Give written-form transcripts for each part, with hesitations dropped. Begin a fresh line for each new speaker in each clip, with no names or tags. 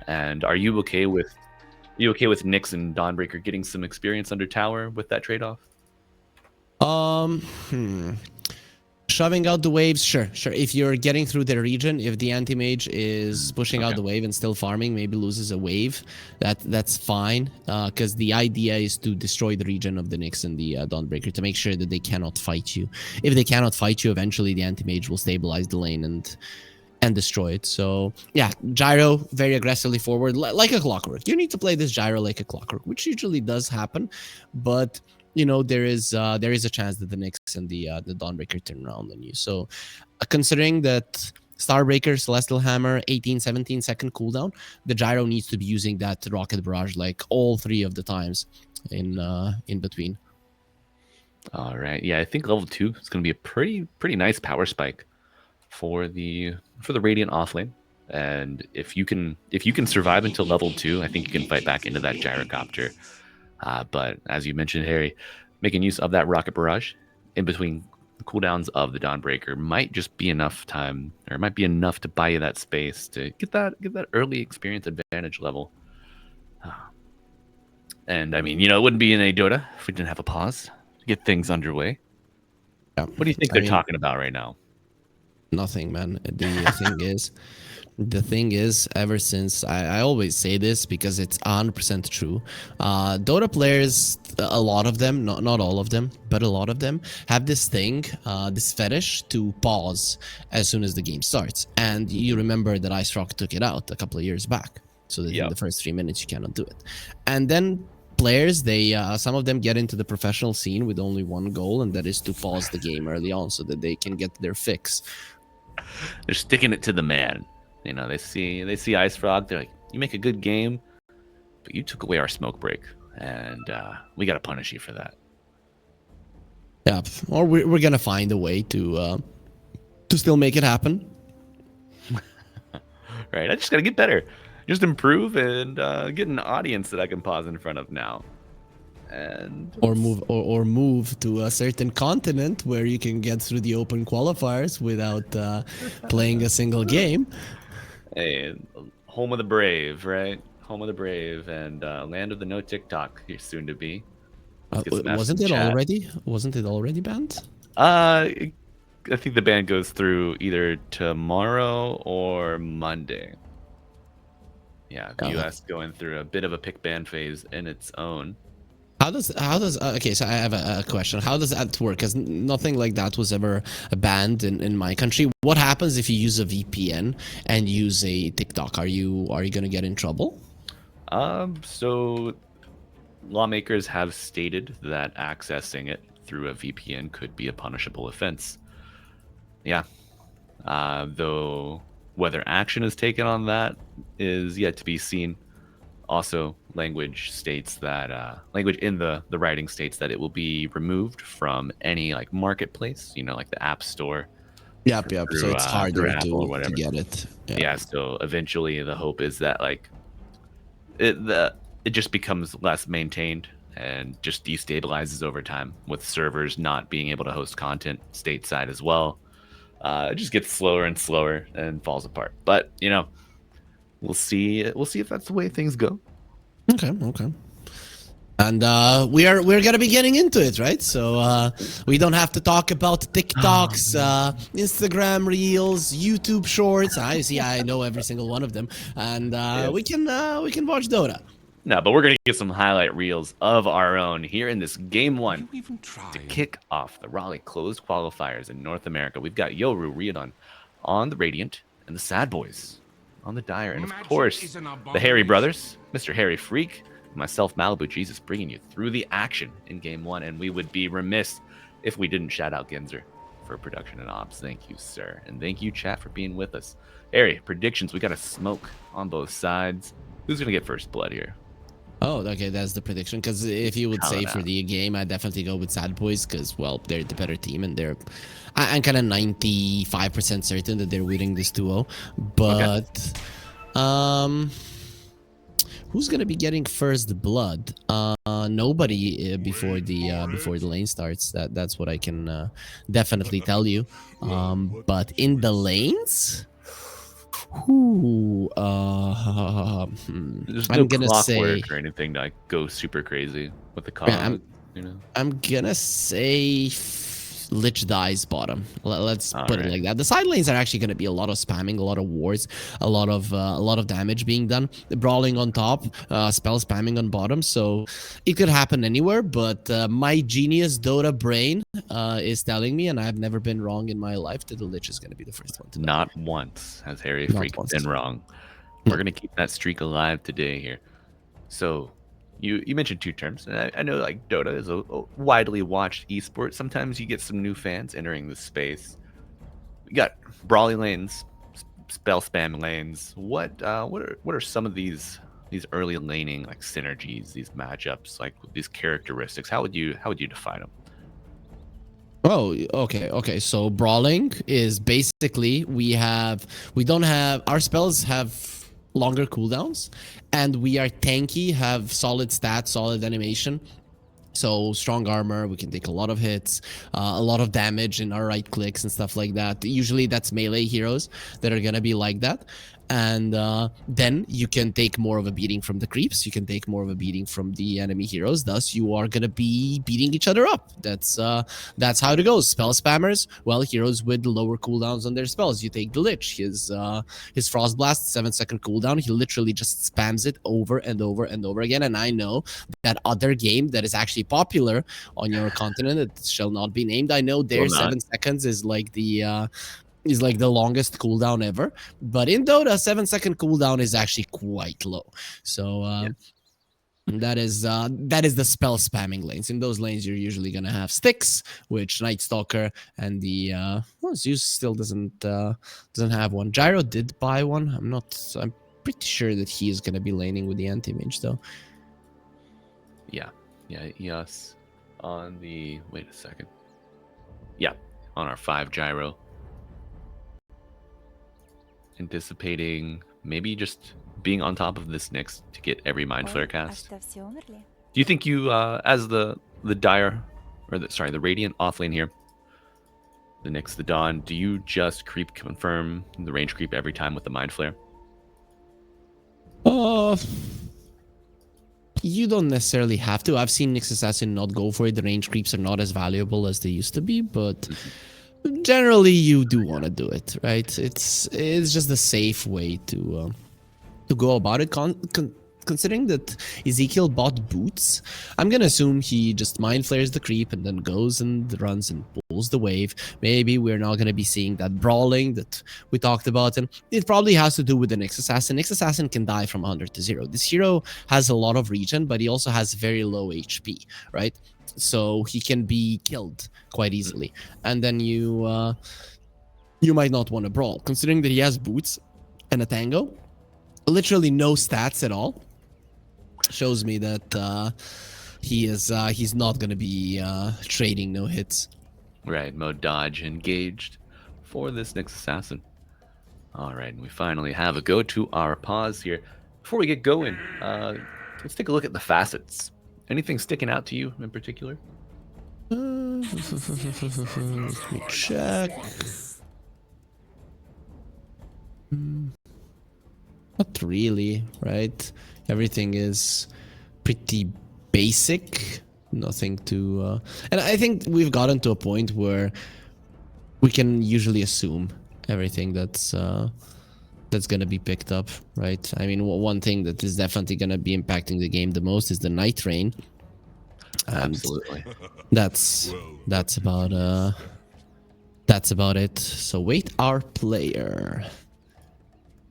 And are you okay with Nyx and Dawnbreaker getting some experience under tower with that trade-off?
Shoving out the waves, sure. If you're getting through the region, if the anti-mage is pushing out the wave and still farming, maybe loses a wave, that's fine. Because the idea is to destroy the region of the Nyx and the Dawnbreaker to make sure that they cannot fight you. If they cannot fight you, eventually the anti-mage will stabilize the lane and destroy it. So yeah, gyro very aggressively forward, like a clockwork. You need to play this gyro like a clockwork, which usually does happen, but you know there is a chance that the Nyx and the Dawnbreaker turn around on you. So considering that Starbreaker, Celestial Hammer, 18-17 second cooldown, the gyro needs to be using that rocket barrage like all 3 of the times in between.
All right, yeah, I think level 2 is going to be a pretty nice power spike for the Radiant offlane. And if you can survive until level 2, I think you can fight back into that gyrocopter. But as you mentioned, Harry, making use of that rocket barrage in between the cooldowns of the Dawnbreaker might just be enough time, or it might be enough to buy you that space to get that early experience advantage level. And I mean, you know, it wouldn't be in a Dota if we didn't have a pause to get things underway.
Yeah.
What do you think they're talking about right now?
Nothing, man. The thing is, ever since I always say this because it's 100% true, Dota players, a lot of them, not all of them, but a lot of them have this thing, this fetish to pause as soon as the game starts. And you remember that Ice Rock took it out a couple of years back, so that in the first 3 minutes you cannot do it. And then players, they some of them get into the professional scene with only one goal, and that is to pause the game early on so that they can get their fix.
They're sticking it to the man. You know, they see Ice Frog. They're like, you make a good game, but you took away our smoke break, and we got to punish you for that.
Yeah, or we're gonna find a way to still make it happen.
Right, I just gotta get better, just improve, and get an audience that I can pause in front of now. And
or move to a certain continent where you can get through the open qualifiers without playing a single game.
Hey, home of the brave, right? Home of the brave, and land of the no TikTok. You're soon to be.
Wasn't it already banned?
I think the ban goes through either tomorrow or Monday. Yeah, the US going through a bit of a pick ban phase in its own.
How does okay, so I have a question. How does that work? Because nothing like that was ever banned in my country. What happens if you use a VPN and use a TikTok? Are you gonna get in trouble?
So lawmakers have stated that accessing it through a VPN could be a punishable offense. Yeah. Though whether action is taken on that is yet to be seen. Also, language states that language in the writing states that it will be removed from any like marketplace, you know, like the App Store.
Yep. So it's harder to get it.
Yeah. So eventually, the hope is that like it just becomes less maintained and just destabilizes over time, with servers not being able to host content stateside as well. It just gets slower and slower and falls apart. But you know, we'll see if that's the way things go.
Okay. And we're gonna be getting into it, right? So we don't have to talk about TikToks, Instagram Reels, YouTube Shorts. I know every single one of them, and we can watch Dota.
No, but we're gonna get some highlight reels of our own here in this game 1 to kick off the Raleigh closed qualifiers in North America. We've got Yoru Ryodan on the Radiant and the Sadboys on the Dire, and of course the Harry brothers, Mr. Harry Freak, myself, Malibu Jesus, bringing you through the action in game 1. And we would be remiss if we didn't shout out Genzer for production and ops. Thank you, sir, and thank you, chat, for being with us. Harry, predictions. We got a smoke on both sides. Who's gonna get first blood here?
Oh, okay, that's the prediction. Because if you would say for the game, I'd definitely go with Sadboys, because, well, they're the better team, and I'm kind of 95% certain that they're winning this duo. But who's gonna be getting first blood? Nobody before the lane starts. That's what I can definitely tell you. But in the lanes, Who?
There's no
I'm gonna say.
clockwork or anything to like go super crazy with the
Yeah,
cog, you know.
I'm gonna say Lich dies bottom. Let's
All
put it
right.
like that. The side lanes are actually gonna be a lot of spamming, a lot of wards, a lot of damage being done. The brawling on top, spell spamming on bottom. So it could happen anywhere. But my genius Dota brain is telling me, and I've never been wrong in my life, that the Lich is gonna be the first one to die.
Not once has Harry
Not
Freak
once.
been wrong.
No.
We're gonna keep that streak alive today here. So, you mentioned two terms, and I know like Dota is a widely watched esport. Sometimes you get some new fans entering the space. We got brawly lanes, spell spam lanes. What are some of these early laning like synergies, these matchups, like these characteristics? How would you define them?
Oh, okay. So brawling is basically we don't have our spells have longer cooldowns, and we are tanky, have solid stats, solid animation. So strong armor, we can take a lot of hits, a lot of damage in our right clicks and stuff like that. Usually that's melee heroes that are gonna be like that. And then you can take more of a beating from the creeps. You can take more of a beating from the enemy heroes. Thus, you are gonna be beating each other up. That's how it goes. Spell spammers, well, heroes with lower cooldowns on their spells. You take the Lich. His Frost Blast, 7-second cooldown. He literally just spams it over and over and over again. And I know that other game that is actually popular on your continent, it shall not be named. I know their
Will not.
7 seconds is like the longest cooldown ever, but in Dota, 7-second cooldown is actually quite low. So
Yeah.
that is the spell spamming lanes. In those lanes, you're usually gonna have sticks, which Night Stalker and the Zeus still doesn't have one. Gyro did buy one. I'm pretty sure that he is gonna be laning with the anti-mage though.
Yeah. Yes. On the wait a second. Yeah, on our 5 gyro. Anticipating maybe just being on top of this Nyx to get every Mind Flare cast. Do you think you, as the Dire, or the Radiant offlane here, the Nyx, the Dawn, do you just creep confirm the range creep every time with the Mind Flare?
You don't necessarily have to. I've seen Nyx Assassin not go for it. The range creeps are not as valuable as they used to be, but generally you do want to do it, right? It's just a safe way to go about it. Considering that Ezekiel bought boots, I'm gonna assume he just mind flares the creep and then goes and runs and pulls the wave. Maybe we're not gonna be seeing that brawling that we talked about, and it probably has to do with the Nyx Assassin. Nyx Assassin can die from 100 to 0. This hero has a lot of regen, but he also has very low HP, right? So he can be killed quite easily, and then you might not want to brawl. Considering that he has boots and a tango, literally no stats at all, shows me that he's not gonna be trading no hits.
Right, mode dodge engaged for this Nyx Assassin. All right, and we finally have a go to our pause here. Before we get going, let's take a look at the facets. Anything sticking out to you in particular?
Let me check. Not really, right? Everything is pretty basic. Nothing to... And I think we've gotten to a point where we can usually assume everything that's going to be picked up, right? I mean, one thing that is definitely going to be impacting the game the most is the night rain. And
absolutely.
That's about it. So wait our player.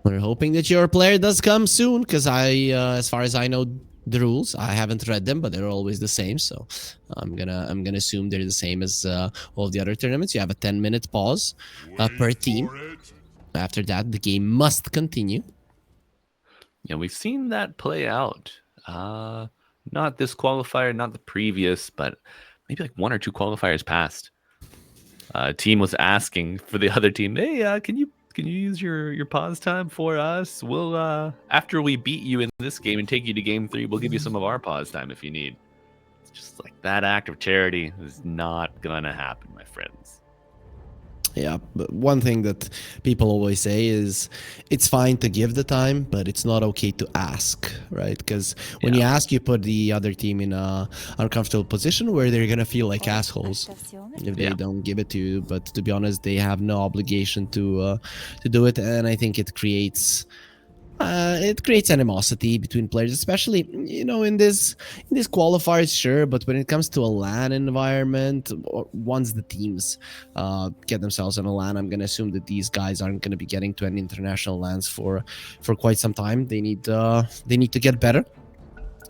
We're hoping that your player does come soon, because as far as I know the rules, I haven't read them, but they're always the same. So I'm gonna assume they're the same as all the other tournaments. You have a 10-minute pause per team. After that, the game must continue.
Yeah, we've seen that play out. Not this qualifier, not the previous, but maybe like 1 or 2 qualifiers past. Team was asking for the other team, hey, can you use your pause time for us? We'll after we beat you in this game and take you to game 3, we'll give you some of our pause time if you need. It's just like that act of charity is not gonna happen, my friends.
Yeah, but one thing that people always say is it's fine to give the time, but it's not okay to ask, right? Because when you ask, you put the other team in a uncomfortable position where they're gonna feel like assholes if they don't give it to you. But to be honest, they have no obligation to do it, and I think it creates animosity between players, especially in this qualifiers, sure. But when it comes to a LAN environment, once the teams get themselves on a LAN, I'm gonna assume that these guys aren't gonna be getting to an international LANs for quite some time. They need to get better.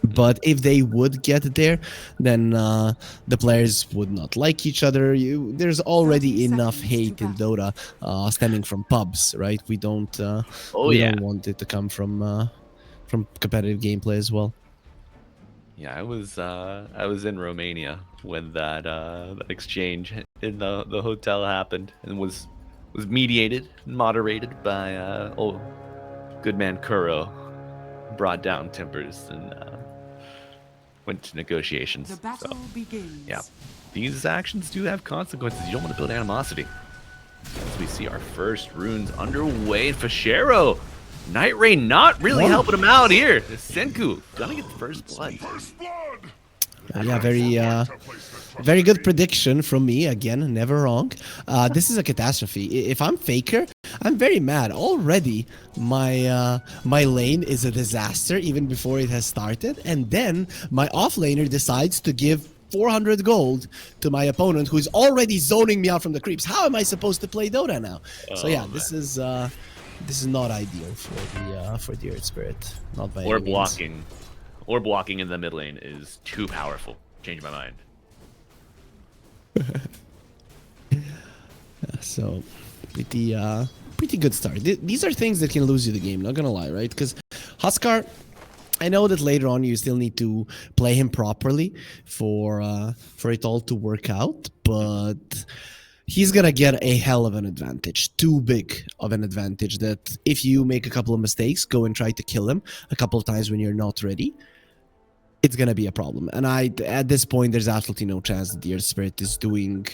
But if they would get there, then the players would not like each other. There's already enough hate in Dota stemming from pubs, right? We don't want it to come from competitive gameplay as well.
Yeah, I was in Romania when that exchange in the hotel happened, and was mediated and moderated by old good man Kuro. Brought down tempers and went to negotiations.
The battle begins.
Yeah, these actions do have consequences. You don't want to build animosity. As we see our first runes underway, Fashero, Night Rain not really helping him out here. Senku gonna get the first blood.
Yeah, very good prediction from me. Again, never wrong. This is a catastrophe. If I'm Faker, I'm very mad. Already, my lane is a disaster even before it has started. And then my offlaner decides to give 400 gold to my opponent who's already zoning me out from the creeps. How am I supposed to play Dota now? So yeah, this is not ideal for the Earth Spirit. Not by any means.
Blocking in the mid lane is too powerful. Change my mind.
So pretty good start. These are things that can lose you the game, not gonna lie, right? Because Huskar, I know that later on you still need to play him properly for it all to work out, but he's gonna get a hell of an advantage, too big of an advantage, that if you make a couple of mistakes, go and try to kill him a couple of times when you're not ready, it's gonna be a problem. And at this point, there's absolutely no chance that the Earth Spirit is doing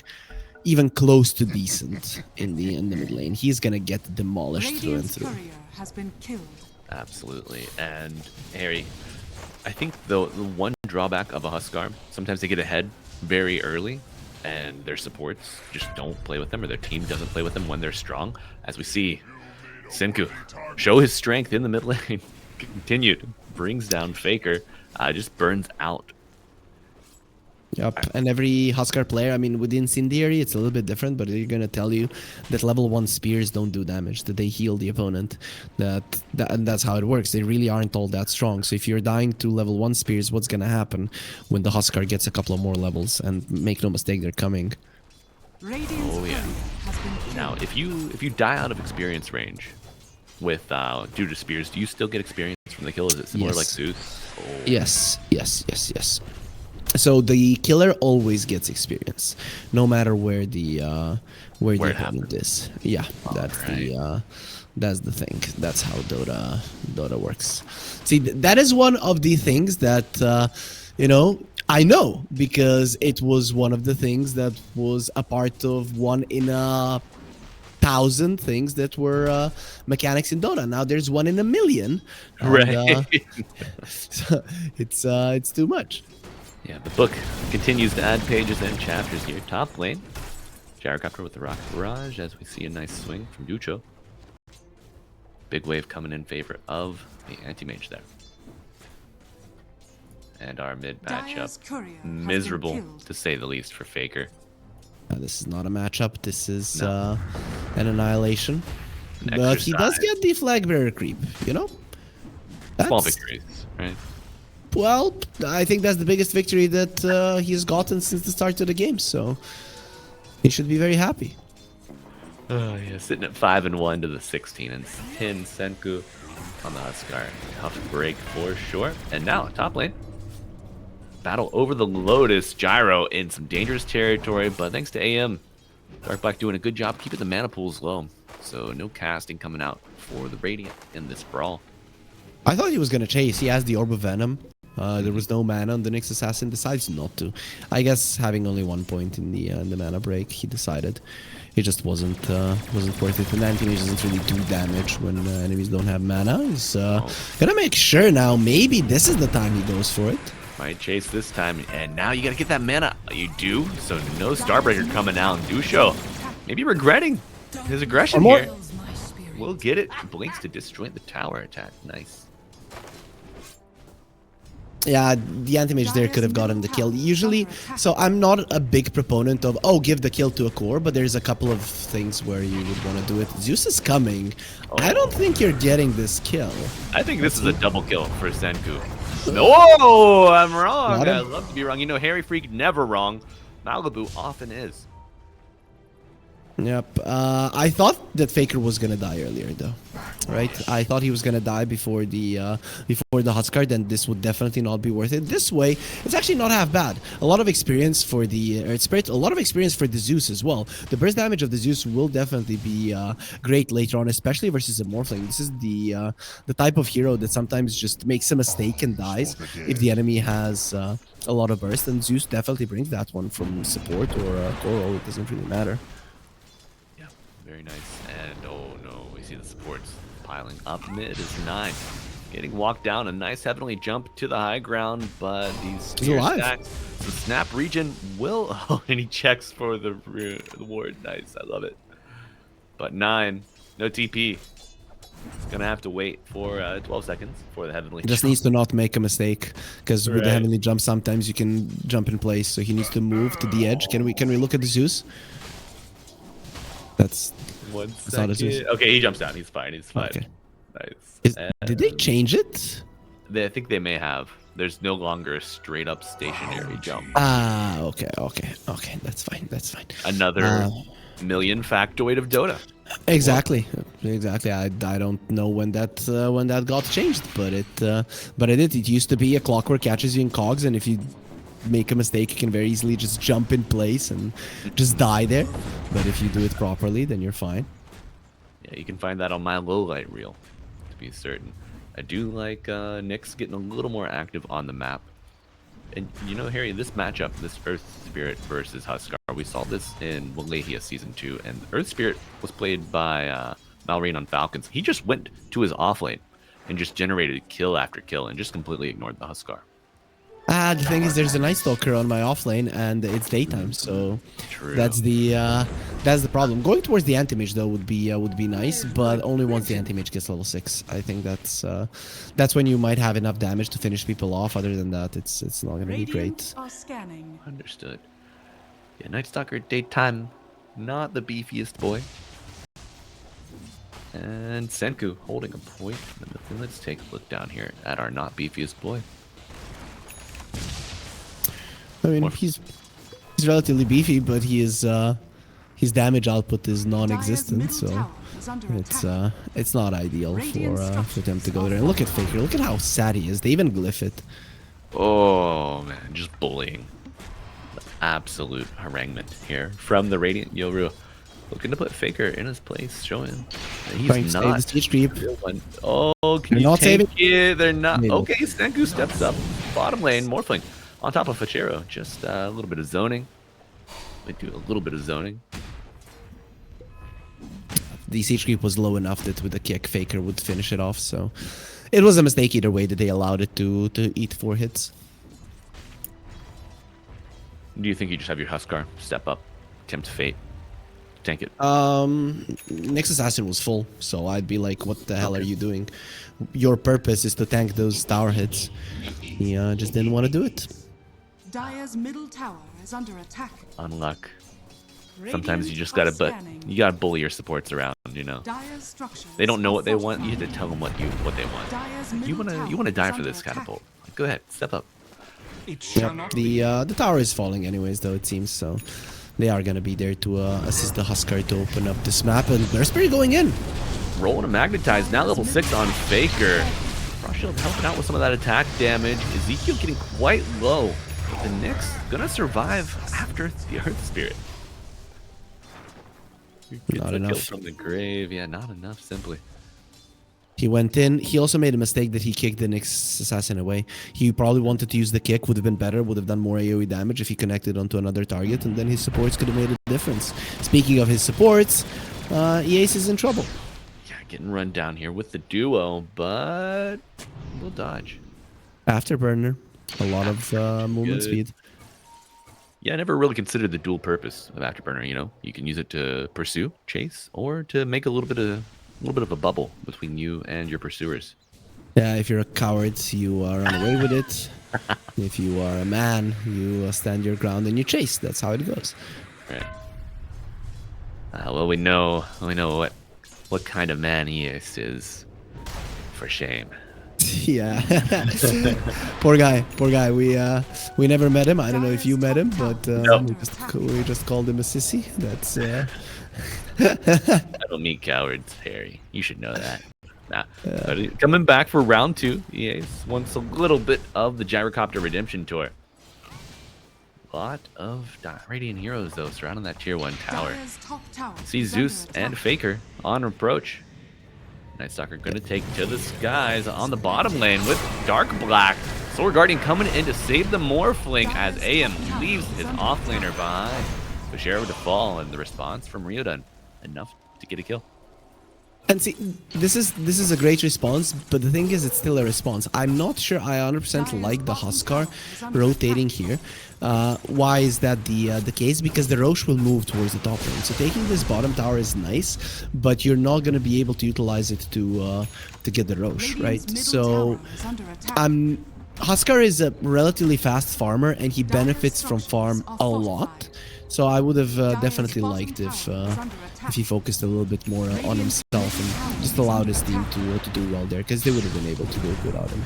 even close to decent in the mid lane. He's gonna get demolished through and through.
Has been killed.
Absolutely. And Harry, I think the one drawback of a Huskar, sometimes they get ahead very early and their supports just don't play with them, or their team doesn't play with them when they're strong. As we see Senku show his strength in the mid lane, continued, brings down Faker, just burns out.
Yep, and every Huskar player, I mean, with Incendiary, it's a little bit different, but they're gonna tell you that level 1 spears don't do damage, that they heal the opponent, and that's how it works. They really aren't all that strong. So if you're dying to level 1 spears, what's gonna happen when the Huskar gets a couple of more levels? And make no mistake, they're coming.
Oh yeah. Now, if you die out of experience range with due to spears, do you still get experience from the kill? Is it similar like Zeus? Oh.
Yes. So the killer always gets experience, no matter where the opponent is. Yeah, that's the thing. That's how Dota works. See, that is one of the things that I know, because it was one of the things that was a part of 1 in a 1,000 things that were mechanics in Dota. Now there's 1 in a million. And,
right.
so it's too much.
Yeah, the book continues to add pages and chapters here. Top lane, Gyrocopter with the Rocket Barrage, as we see a nice swing from Ducho. Big wave coming in favor of the anti-mage there. And our mid matchup, miserable to say the least for Faker.
This is not a matchup, this is an annihilation. But he does get the flag bearer creep,
Small victories, right?
Well, I think that's the biggest victory that he's gotten since the start of the game, so he should be very happy.
Oh yeah, sitting at 5-1 to the 16 and 10. Senku on the Huskar. Tough break for sure. And now top lane, battle over the Lotus. Gyro in some dangerous territory, but thanks to AM, Dark Black doing a good job keeping the mana pools low, so no casting coming out for the Radiant in this brawl.
I thought he was gonna chase. He has the Orb of Venom. There was no mana on the Nyx Assassin, decides not to. I guess having only 1 point in the mana break, he decided It just wasn't worth it. And anti-mage doesn't really do damage when enemies don't have mana. He's gonna make sure now. Maybe this is the time he goes for it.
Might chase this time, and now you gotta get that mana. You do, so no Starbreaker coming out. Dusho, maybe regretting his aggression here. We'll get it. Blinks to disjoint the tower attack. Nice.
Yeah, the anti-mage there could have gotten the kill. Usually, so I'm not a big proponent of, oh, give the kill to a core, but there's a couple of things where you would want to do it. Zeus is coming. I don't think you're getting this kill.
I think this is a double kill for Senku. No, I'm wrong. I love to be wrong. You know, Harry Freak never wrong. Malibu often is.
Yep. I thought that Faker was gonna die earlier, though. Right? I thought he was gonna die before the Huskar. Then this would definitely not be worth it. This way, it's actually not half bad. A lot of experience for the Earth Spirit. A lot of experience for the Zeus as well. The burst damage of the Zeus will definitely be great later on, especially versus a Morphling. This is the type of hero that sometimes just makes a mistake and dies if the enemy has a lot of burst. And Zeus definitely brings that one from support or core. It doesn't really matter.
Very nice. And oh no, we see the supports piling up mid is 9. Getting walked down, a nice heavenly jump to the high ground, but these spear stacks, the snap region will, oh, and he checks for the ward. Nice, I love it. But 9, no TP. He's gonna have to wait for 12 seconds for the heavenly
jump. Just needs to not make a mistake, because with the heavenly jump sometimes you can jump in place, so he needs to move to the edge. Can we look at the Zeus? That's not a Zeus.
Okay, he jumps down. He's fine. He's fine.
Okay.
Nice.
Did they change it?
I think they may have. There's no longer a straight up stationary jump.
Ah, okay. That's fine.
Another million factoid of Dota.
Exactly. I don't know when that got changed, but it did. It used to be a clockwork catches you in cogs, and if you make a mistake, you can very easily just jump in place and just die there. But if you do it properly, then you're fine.
Yeah, you can find that on my low light reel, to be certain. I do like Nyx getting a little more active on the map. And you know, Harry, this matchup, this Earth Spirit versus Huskar, we saw this in Wallachia Season 2, and Earth Spirit was played by Malrine on Falcons. He just went to his offlane and just generated kill after kill and just completely ignored the Huskar.
The thing is, there's a Night Stalker on my offlane, and it's daytime, so that's the problem. Going towards the anti-mage though would be nice, but only once the anti-mage gets level 6. I think that's when you might have enough damage to finish people off. Other than that, it's not gonna be great.
Understood. Yeah, Night Stalker daytime, not the beefiest boy. And Senku holding a point. Let's take a look down here at our not beefiest boy.
I mean, he's relatively beefy, but his damage output is non-existent, so it's not ideal for them to go there. And look at Faker. Look at how sad he is. They even glyph it.
Oh man, just bullying. Absolute haranguement here from the Radiant Yoru. Looking to put Faker in his place, showing that he's not
the siege creep.
Oh, can you take it? They're not. Okay, Senku steps up. Bottom lane, Morphling. On top of Fachero, just a little bit of zoning. They do a little bit of zoning.
The siege creep was low enough that with a kick, Faker would finish it off, so it was a mistake either way that they allowed it to eat 4 hits.
Do you think you just have your Huskar step up, tempt fate, tank it?
Next assassin was full, so I'd be like, what the hell are you doing? Your purpose is to tank those tower hits. He just didn't want to do it.
Dire's middle tower is under attack.
Unluck. Sometimes you just gotta, you gotta bully your supports around. You know, they don't know what they want. You have to tell them what they want. You wanna die for this catapult? Go ahead, step up.
Yep. The tower is falling anyways, though, it seems, so they are gonna be there to assist the Huskar to open up this map, and Earth Spirit going in.
Rolling a Magnetize, now level 6 on Faker. Frost Shield helping out with some of that attack damage. Ezekiel getting quite low. But the Nyx gonna survive after the Earth Spirit.
Not enough.
Kill from the grave. Yeah, not enough, simply.
He went in. He also made a mistake that he kicked the next assassin away. He probably wanted to use the kick, would have been better, would have done more AoE damage if he connected onto another target, and then his supports could have made a difference. Speaking of his supports, EACE is in trouble.
Yeah, getting run down here with the duo, but we'll dodge.
Afterburner. A lot of movement speed.
Yeah, I never really considered the dual purpose of Afterburner, you know? You can use it to pursue, chase, or to make a little bit of a bubble between you and your pursuers.
Yeah, if you're a coward, you run away with it. If you are a man, you stand your ground and you chase. That's how it goes.
Right. Well, we know what kind of man he is. For shame.
Yeah. Poor guy. We never met him. I don't know if you met him, but we just called him a sissy. That's
I don't meet cowards, Harry. You should know that. Coming back for round 2, EA wants a little bit of the Gyrocopter Redemption Tour. A lot of Radiant heroes, though, surrounding that tier 1 tower. See Zeus and Faker on approach. Night Stalker going to take to the skies on the bottom lane with Dark Black. Sword Guardian coming in to save the Morphling as AM leaves his offlaner behind. Bashero to fall, and the response from Ryodan enough to get a kill.
And see, this is a great response, but the thing is, it's still a response. I'm not sure I 100% like the Huskar rotating here. Why is that the case? Because the Roche will move towards the top lane. So taking this bottom tower is nice, but you're not going to be able to utilize it to get the Roche, right? So Huskar is a relatively fast farmer, and he benefits from farm a lot. So I would have definitely liked if he focused a little bit more on himself and just allowed his team to do well there, because they would have been able to do it without him.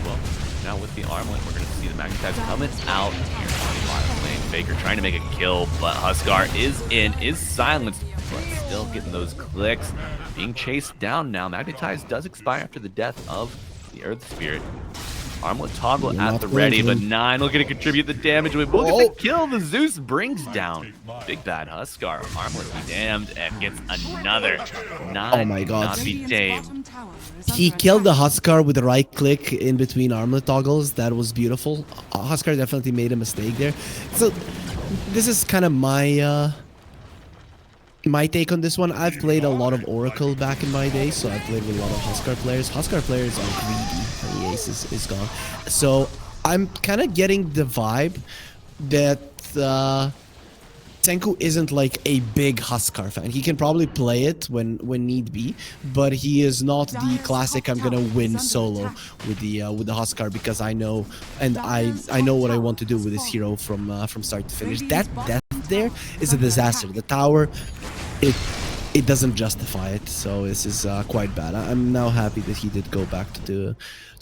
Well, now with the Armlet, we're going to see the Magnetize coming out here on the bottom lane. Faker trying to make a kill, but Huskar is silenced, but still getting those clicks. Being chased down now. Magnetize does expire after the death of the Earth Spirit. Armlet toggle at the ready, but 9 looking to contribute the damage. We will get the kill. The Zeus brings down Big Bad Huskar. Armlet be damned and gets another 9.
Oh my god.
Not be tamed.
He killed the Huskar with the right click in between Armlet toggles. That was beautiful. Huskar definitely made a mistake there. So this is kind of my take on this one. I've played a lot of Oracle back in my day, so I played with a lot of Huskar players. Huskar players are greedy. The ace is gone. So I'm kind of getting the vibe that Senku isn't like a big Huskar fan. He can probably play it when need be, but he is not the classic I'm gonna win solo with the Huskar, because I know what I want to do with this hero from start to finish. That death there is a disaster. The tower, it doesn't justify it, so this is quite bad. I'm now happy that he did go back to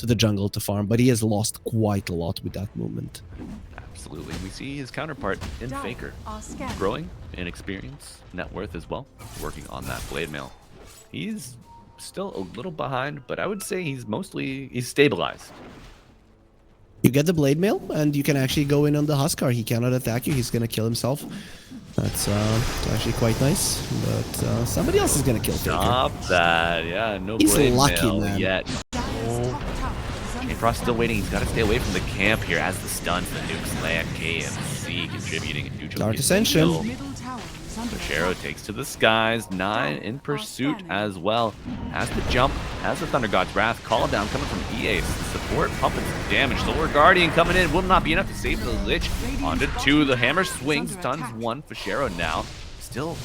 the jungle to farm, but he has lost quite a lot with that movement.
Absolutely. We see his counterpart in Faker growing in experience, net worth as well, working on that blade mail. He's still a little behind, but I would say he's stabilized.
You get the blade mail, and you can actually go in on the Huskar. He cannot attack you. He's gonna kill himself. That's actually quite nice, but somebody else is gonna kill Faker.
Stop that! Yeah, no
He's
blade
lucky,
mail
man.
yet. Frost still waiting. He's got to stay away from the camp here as the stuns, the nukes land. KMC contributing.
Dark Ascension.
Bashero takes to the skies. 9 in pursuit as well. Has the jump. Has the Thunder God's Wrath. Call down coming from EA. Support pumping some damage. Solar Guardian coming in. Will not be enough to save the Lich. Onto 2. The hammer swings. Stuns 1. Bashero now still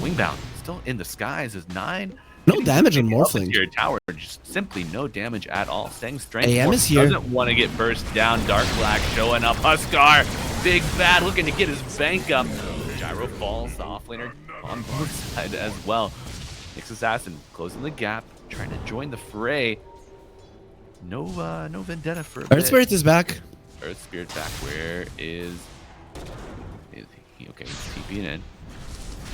wingbound. Still in the skies as 9.
No damage on Morphling.
Your tower, just simply no damage at all. Staying strength.
AM is here.
Doesn't want to get burst down. Dark Black showing up. Huskar, Big Bad looking to get his bank up. Gyro falls. The offlaner on both sides as well. Next Assassin closing the gap, trying to join the fray. No vendetta for a
Earth
bit.
Spirit is back.
Earth Spirit back. Where is he? Okay, he's TPing in.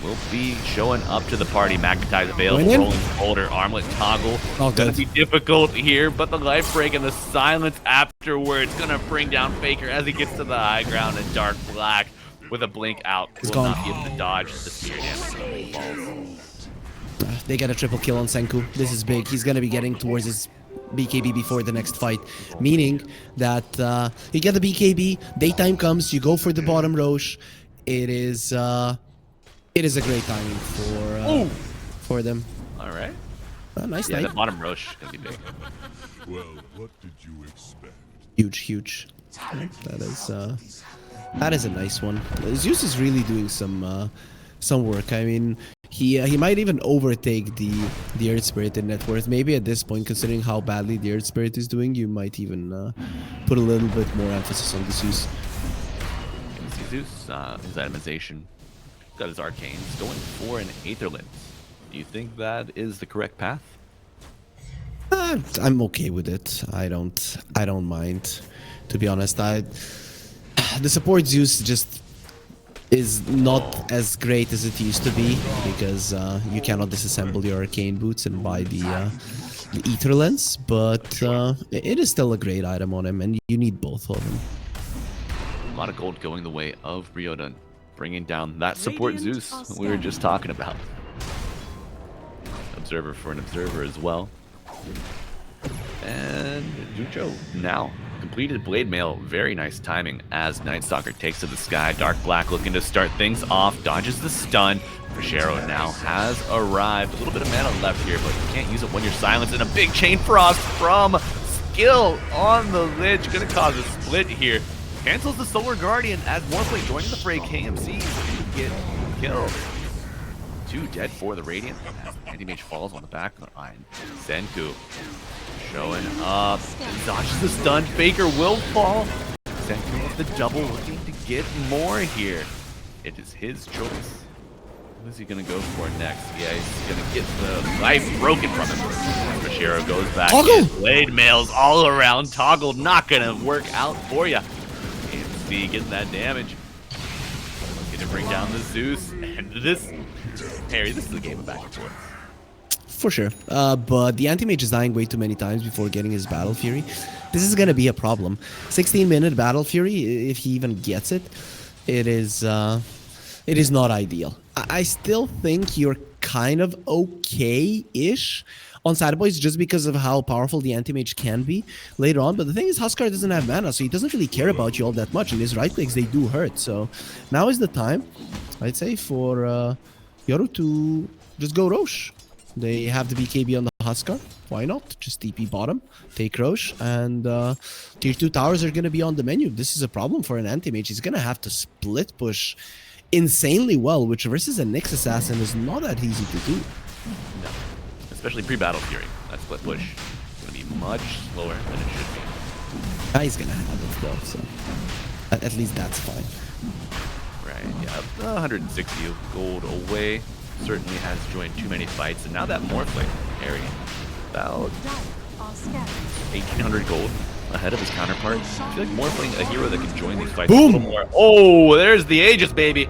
Will be showing up to the party. Magnetize available. Rolling Boulder. Armlet toggle. Gonna be difficult here, but the life break and the silence afterwards gonna bring down Faker as he gets to the high ground. And Dark Black with a blink out will not be able to dodge the spear damage on the balls.
They get a triple kill on Senku. This is big. He's gonna be getting towards his BKB before the next fight, meaning that you get the BKB, daytime comes, you go for the bottom Roche. It is a great timing for them.
All right.
Nice
Yeah,
night.
the bottom Roche is gonna be big.
Well, what did you expect?
Huge. That is a nice one. Zeus is really doing some work. I mean, he might even overtake the Earth Spirit in net worth. Maybe at this point, considering how badly the Earth Spirit is doing, you might even put a little bit more emphasis on the Zeus.
Zeus, his itemization, got his arcanes, going for an Aetherlens. Do you think that is the correct path?
I'm okay with it. I don't mind, to be honest. The support Zeus just is not as great as it used to be because you cannot disassemble your arcane boots and buy the Ether Lens, but it is still a great item on him, and you need both of them.
A lot of gold going the way of Ryodan, bringing down that support Zeus we were just talking about. Observer for an observer as well. And Ducho now completed Blade Mail. Very nice timing as Night Stalker takes to the sky. Dark Black looking to start things off. Dodges the stun. Pashero now has arrived. A little bit of mana left here, but you can't use it when you're silenced. And a big Chain Frost from Skill on the Lich. Gonna cause a split here. Cancels the Solar Guardian as Morphling joining the fray. KMC to get killed. 2 dead for the Radiant as Anti-Mage falls on the back line. Senku showing up. Dodges the stun. Faker will fall. Senku with the double, looking to get more here. It is his choice. What is he going to go for next? Yeah, he's going to get the life broken from him. Pashero goes back in. Blade Mails all around. Toggle not going to work out for you. KMC getting that damage. Looking to bring down the Zeus. And this... Harry, this is a game of back and forth.
For sure. But the Anti-Mage is dying way too many times before getting his Battle Fury. This is going to be a problem. 16-minute Battle Fury, if he even gets it, it is not ideal. I still think you're kind of okay-ish on Sadboys just because of how powerful the Anti-Mage can be later on. But the thing is, Huskar doesn't have mana, so he doesn't really care about you all that much. And his right clicks, they do hurt. So now is the time, I'd say, for Yoru to just go Roche. They have the BKB on the Huskar. Why not? Just TP bottom, take Roche, and tier 2 towers are going to be on the menu. This is a problem for an Anti-Mage. He's going to have to split push insanely well, which versus a Nyx Assassin is not that easy to do.
No. Especially pre-Battle Fury. That split push is going to be much slower than it should be.
He's going to have it though, so at least that's fine.
Right, yeah. 160 gold away. Certainly has joined too many fights, and now that Morphling, Harry, about 1,800 gold ahead of his counterpart. I feel like Morphling, a hero that can join these fights a little more. Oh, there's the Aegis, baby!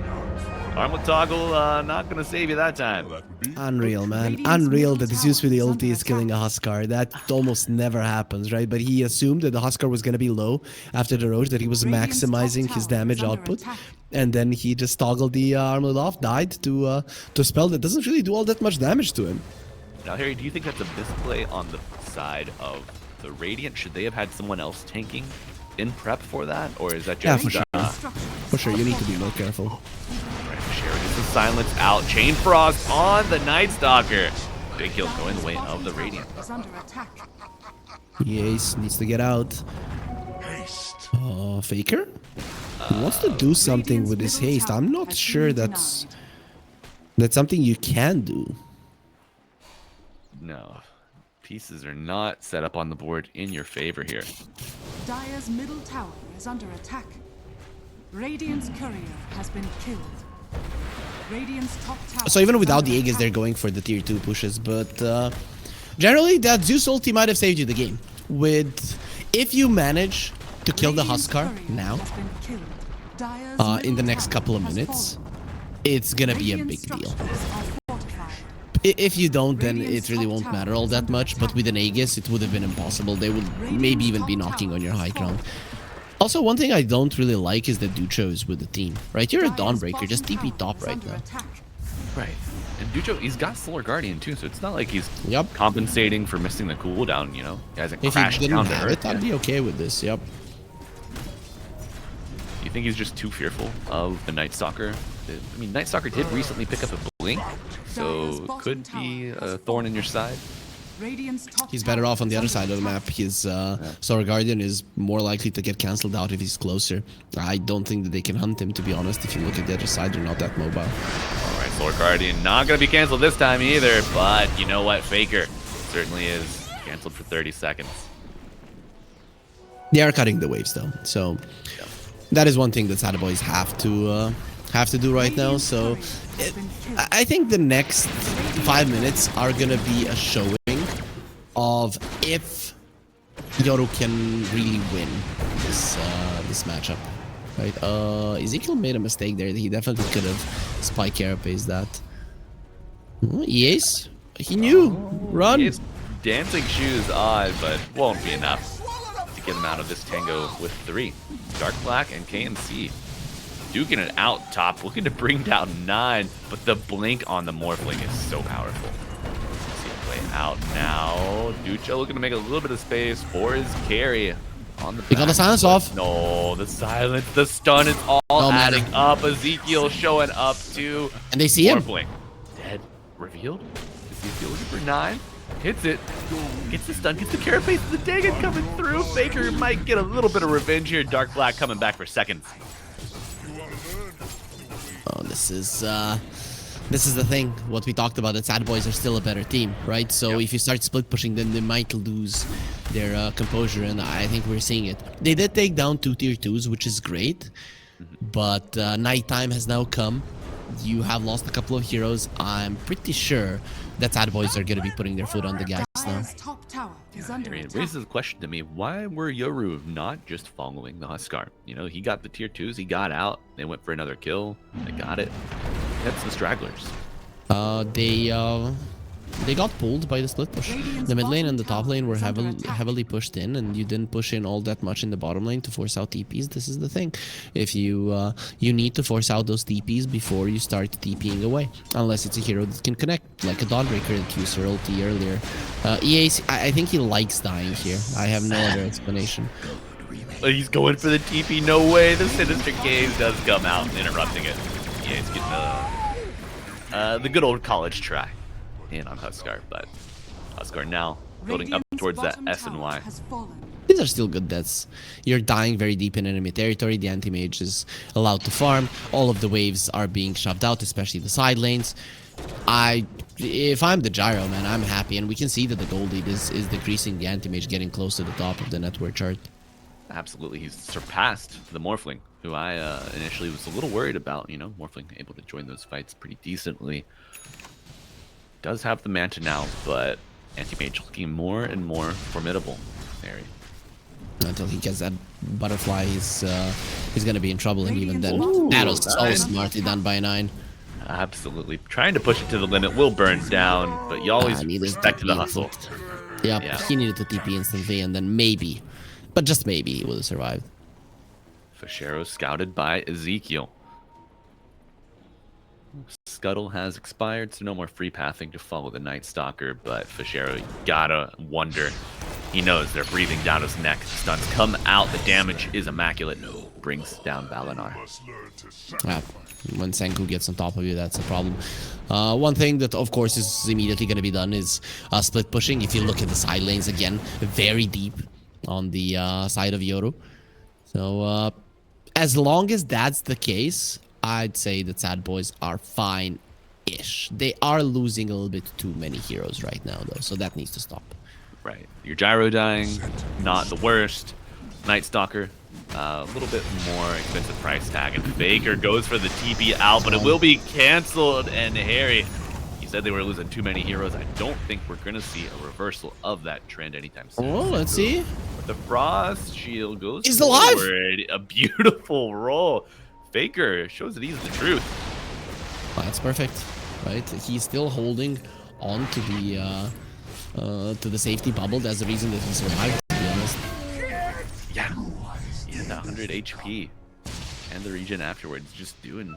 Arm with Toggle, not gonna save you that time.
Unreal, man. Unreal that the Zeus with the ulti is killing a Huskar. That almost never happens, right? But he assumed that the Huskar was gonna be low after the Roche, that he was maximizing his damage output. And then he just toggled the armlet off, died to a spell that doesn't really do all that much damage to him.
Now, Harry, do you think that's a misplay on the side of the Radiant? Should they have had someone else tanking in prep for that? Or is that just...
Yeah, for sure. For sure, you need to be more careful.
Right, Sharon gets the silence out. Chain Frost on the Night Stalker. Big kill going the way of the Radiant.
Yes, needs to get out. Faker? He wants to do something with his haste. I'm not sure that's something you can do.
No. Pieces are not set up on the board in your favor here.
Dire's middle tower is under attack. Radiant's courier has been killed. Radiant's top tower.
So even without the Aegis, they're going for the tier 2 pushes, but generally that Zeus ulti might have saved you the game. If you manage to kill the Huskar now, in the next couple of minutes, it's gonna be a big deal. If you don't, then it really won't matter all that much, but with an Aegis, it would have been impossible. They would maybe even be knocking on your high ground. Also, one thing I don't really like is that Ducho is with the team, right? You're a Dawnbreaker, just TP top right now.
Right. And Ducho, he's got Solar Guardian too, so it's not like he's
Yep.
compensating for missing the cooldown, you know? He hasn't
If he
crashed
didn't
down to
have
Earth
it, I'd
yet.
be okay with this. Yep.
You think he's just too fearful of the Night Stalker? I mean, Night Stalker did recently pick up a blink, so could be a thorn in your side.
Radiant's top
He's better
tower
off on the
is
other
under
side of the
attack.
map. His Solar Guardian is more likely to get cancelled out if he's closer. I don't think that they can hunt him, to be honest. If you look at the other side, they're not that mobile.
All right, Solar Guardian not going to be canceled this time either, but you know what? Faker certainly is canceled for 30 seconds.
They are cutting the waves though, so that is one thing that Sadboys have to do right now. So I think the next 5 minutes are gonna be a showing of if Yoru can really win this matchup. Right? Ezekiel made a mistake there. He definitely could have spike carapaced that. Yes, he knew. Run.
His dancing shoes odd, but won't be enough to get him out of this tango with 3. Dark Black and KNC duking it out top, looking to bring down 9, but the blink on the Morphling is so powerful. See it play out now. Ducho looking to make a little bit of space for his carry on the
He got the
back
silence
foot.
off.
No, the silence, the stun is all
man.
adding up. Ezekiel showing up too.
And they see him.
Morphling dead, revealed. Ezekiel looking for 9. Hits it, gets the stun, gets the carapace, the Dagon coming through. Faker might get a little bit of revenge here. Dark Black coming back for seconds.
Oh, this is the thing. What we talked about, that Sadboys are still a better team, right? So if you start split pushing, then they might lose their composure, and I think we're seeing it. They did take down 2 tier 2s, which is great, but nighttime has now come. You have lost a couple of heroes. I'm pretty sure that Sadboys are going to be putting their foot on the gas now.
Dire's top tower is under
It
attack.
raises a question to me, why were Yoru not just following the Huskar? You know, he got the tier 2s, he got out, they went for another kill, they got it. That's the stragglers.
They got pulled by the split push. The mid lane and the top lane were heavily pushed in, and you didn't push in all that much in the bottom lane to force out TPs. This is the thing. If you you need to force out those TPs before you start TPing away, unless it's a hero that can connect, like a Dawnbreaker that used her ulti earlier. EAC, I think he likes dying here. I have no other explanation.
He's going for the TP, no way. The Sinister Gaze does come out, interrupting it. Yeah, he's getting the good old college try in on Huskar, but Huskar now building up
Radiant's
towards that
bottom
S and
tower
Y.
has fallen.
These are still good deaths. You're dying very deep in enemy territory. The anti-mage is allowed to farm. All of the waves are being shoved out, especially the side lanes. If I'm the Gyro, man, I'm happy. And we can see that the gold lead is decreasing. The anti-mage getting close to the top of the network chart.
Absolutely, he's surpassed the Morphling, who I initially was a little worried about. You know, Morphling able to join those fights pretty decently. Does have the Manta now, but anti-mage looking more and more formidable. Area.
Until he gets that butterfly, he's gonna be in trouble, and even then,
Ooh,
that was so
nice.
smartly done by 9.
Absolutely, trying to push it to the limit will burn down, but you always
Needed
respect
to
the
be
hustle.
instant. Yep,
Yeah.
he needed to TP instantly, and then maybe, but just maybe, he would have survived.
Fashero scouted by Ezekiel. Scuttle has expired, so no more free pathing to follow the Night Stalker, but Fashero, you gotta wonder. He knows they're breathing down his neck. Stuns come out, the damage is immaculate. Brings down Valinar.
Yeah, when Senku gets on top of you, that's a problem. One thing that, of course, is immediately going to be done is split pushing. If you look at the side lanes again, very deep on the side of Yoru. So, as long as that's the case, I'd say that Sadboys are fine-ish. They are losing a little bit too many heroes right now, though, so that needs to stop.
Right. Your Gyro dying, not the worst. Night Stalker, a little bit more expensive price tag. And Faker goes for the TP out, but it will be canceled. And Harry, he said they were losing too many heroes. I don't think we're going to see a reversal of that trend anytime soon.
Oh, let's see.
But the Frost Shield goes
He's alive!
forward. A beautiful roll. Faker shows that he's the truth.
Well, that's perfect, right? He's still holding on to the safety bubble. That's the reason that he survived, to be honest.
Yeah. He had 100 HP. And the regen afterwards, just doing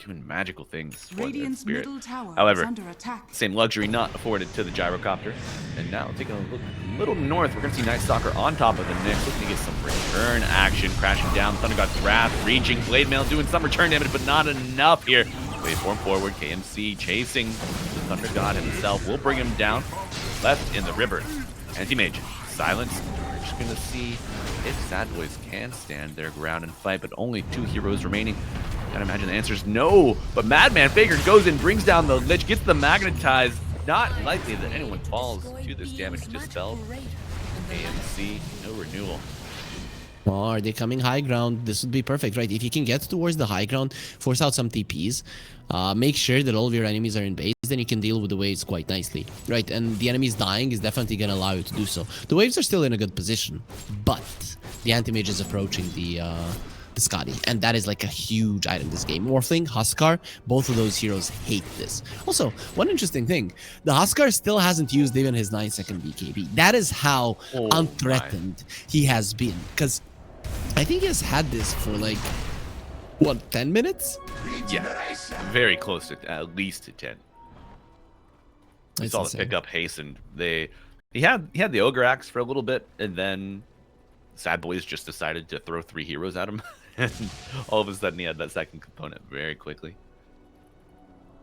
doing magical things for the
Radiant's
Spirit.
middle tower is
However,
under attack.
same luxury not afforded to the gyrocopter. And now taking a look a little north, we're going to see Night Stalker on top of the Nyx, looking to get some return action, crashing down. Thunder God's Wrath, reaching, Blade Mail doing some return damage, but not enough here. Waveform forward, KMC chasing the Thunder God himself. We'll bring him down. Left in the river. Anti-Mage, silence. We're just going to see if Sadboys can stand their ground and fight, but only 2 heroes remaining. Gotta imagine the answer is no. But Madman Faker goes in, brings down the Lich, gets the Magnetize. Not likely that anyone falls to this damage dispelled. AMC, no renewal.
Oh, are they coming high ground? This would be perfect, right? If you can get towards the high ground, force out some TPs, make sure that all of your enemies are in base, then you can deal with the waves quite nicely, right? And the enemies dying is definitely going to allow you to do so. The waves are still in a good position, but the anti-mage is approaching the Scotty, and that is like a huge item in this game. Morphling, Huskar, both of those heroes hate this. Also, one interesting thing, the Huskar still hasn't used even his 9-second BKB. That is how unthreatened he has been, because I think he has had this for like, what, 10 minutes?
Yeah, very close to at least to 10. We saw the pickup hastened. He had the Ogre Axe for a little bit, and then Sadboys just decided to throw 3 heroes at him, and all of a sudden he had that second component very quickly.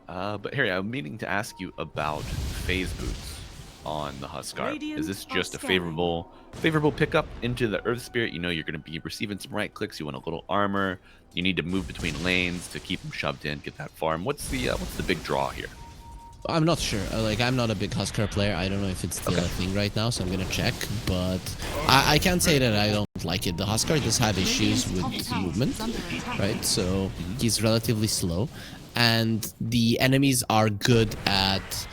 But Harry, I'm meaning to ask you about phase boots on the Huskar. Is this just a favorable pickup into the Earth Spirit? You know you're going to be receiving some right clicks. You want a little armor. You need to move between lanes to keep them shoved in, get that farm. What's the big draw here?
I'm not sure. I'm not a big Huskar player. I don't know if it's still a thing right now, so I'm gonna check. But I can't say that I don't like it. The Huskar does have issues with movement, right? So he's relatively slow, and the enemies are good at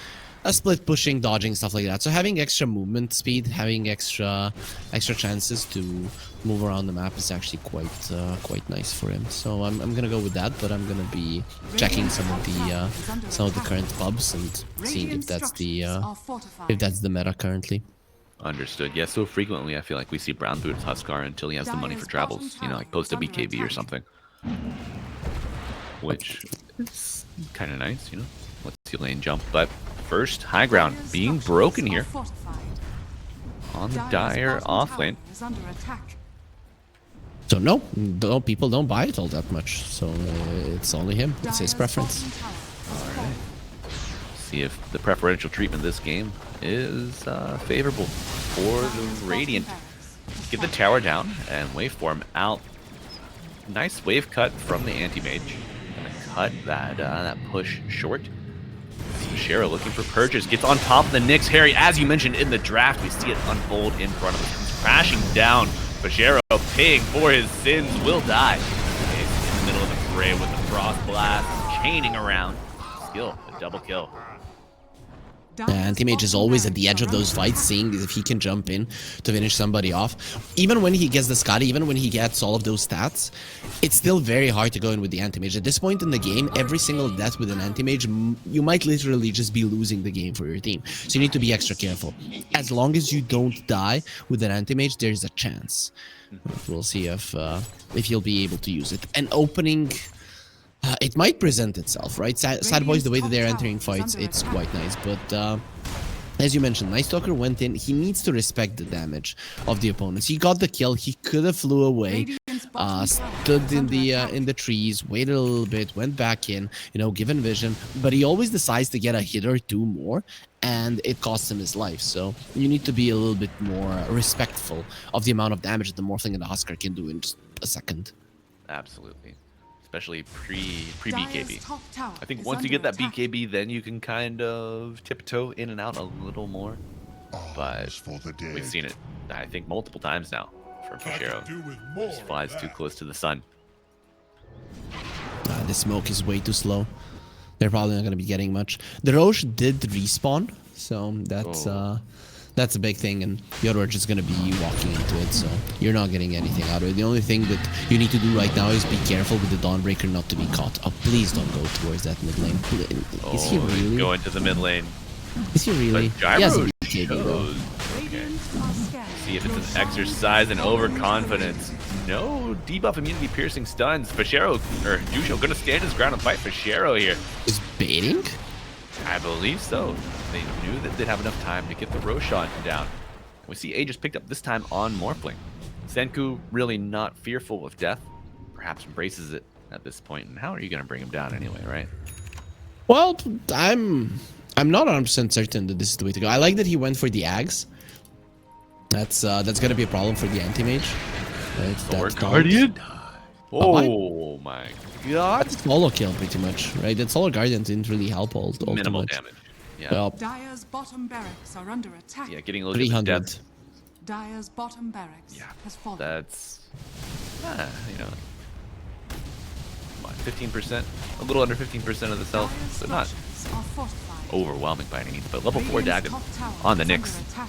split pushing, dodging, stuff like that. So having extra movement speed, having extra chances to move around the map is actually quite nice for him. So I'm gonna go with that, but I'm gonna be checking some of the current pubs and seeing if that's the meta currently.
Understood. Yeah, so frequently I feel like we see Brown Boots Huskar until he has the money for travels, you know, like post a BKB or something, which is kind of nice, you know. Let's see lane jump, but first high ground being broken here on the Dire off lane.
So no, people don't buy it all that much. So it's only him. It's his preference.
All right. See if the preferential treatment this game is favorable for the Radiant. Get the tower down and waveform out. Nice wave cut from the anti-mage. Gonna cut that push short. Shara looking for purges, gets on top of the Nyx. Harry, as you mentioned in the draft, we see it unfold in front of us. He's crashing down. Pajero paying for his sins, will die. He's in the middle of the fray with the Frost Blast, chaining around. Skill, a double kill.
Anti-Mage is always at the edge of those fights, seeing if he can jump in to finish somebody off. Even when he gets the Scotty, even when he gets all of those stats, it's still very hard to go in with the Anti-Mage. At this point in the game, every single death with an Anti-Mage, you might literally just be losing the game for your team. So you need to be extra careful. As long as you don't die with an Anti-Mage, there's a chance. We'll see if you'll be able to use it. And opening... it might present itself, right? Sadboys, the way that they're entering fights, it's quite nice. But as you mentioned, Night Stalker went in. He needs to respect the damage of the opponents. He got the kill. He could have flew away, stood in the trees, waited a little bit, went back in, you know, given vision. But he always decides to get a hit or two more, and it costs him his life. So you need to be a little bit more respectful of the amount of damage that the Morphling and the Huskar can do in just a second.
Absolutely. Especially pre-BKB. I think once you get that BKB, then you can kind of tiptoe in and out a little more. But we've seen it, I think, multiple times now from Pajero. Just flies too close to the sun.
The smoke is way too slow. They're probably not going to be getting much. The Roche did respawn, so that's a big thing, and Yoru are just going to be walking into it, so you're not getting anything out of it. The only thing that you need to do right now is be careful with the Dawnbreaker not to be caught. Oh, please don't go towards that mid lane. Is he really?
Going to the mid lane.
Is he really?
But Gyro
he has a BKB, though.
Okay. see if it's an exercise in overconfidence. No debuff immunity piercing stuns. Fischero, or Jusho, gonna stand his ground and fight Fischero here.
Is baiting?
I believe so. They knew that they'd have enough time to get the Roshan down. We see Aegis picked up this time on Morphling. Senku really not fearful of death. Perhaps embraces it at this point. And how are you gonna bring him down anyway, right?
Well, I'm not 100% certain that this is the way to go. I like that he went for the Ags. That's gonna be a problem for the anti-mage.
Thor Guardian? Oh my god.
That's a solo kill pretty much, right? That solo Guardian didn't really help all too
Minimal
much.
damage. Yeah.
Well,
Dire's bottom barracks are under attack.
Yeah, getting a little bit of
300.
depth.
Dire's bottom barracks has fallen.
That's, you know, what, 15%? A little under 15% of the self. So not
Structures are fortified.
overwhelming by any means, but level 4
Radiant's
Dagon
top tower
on the
is
Nyx,
under attack.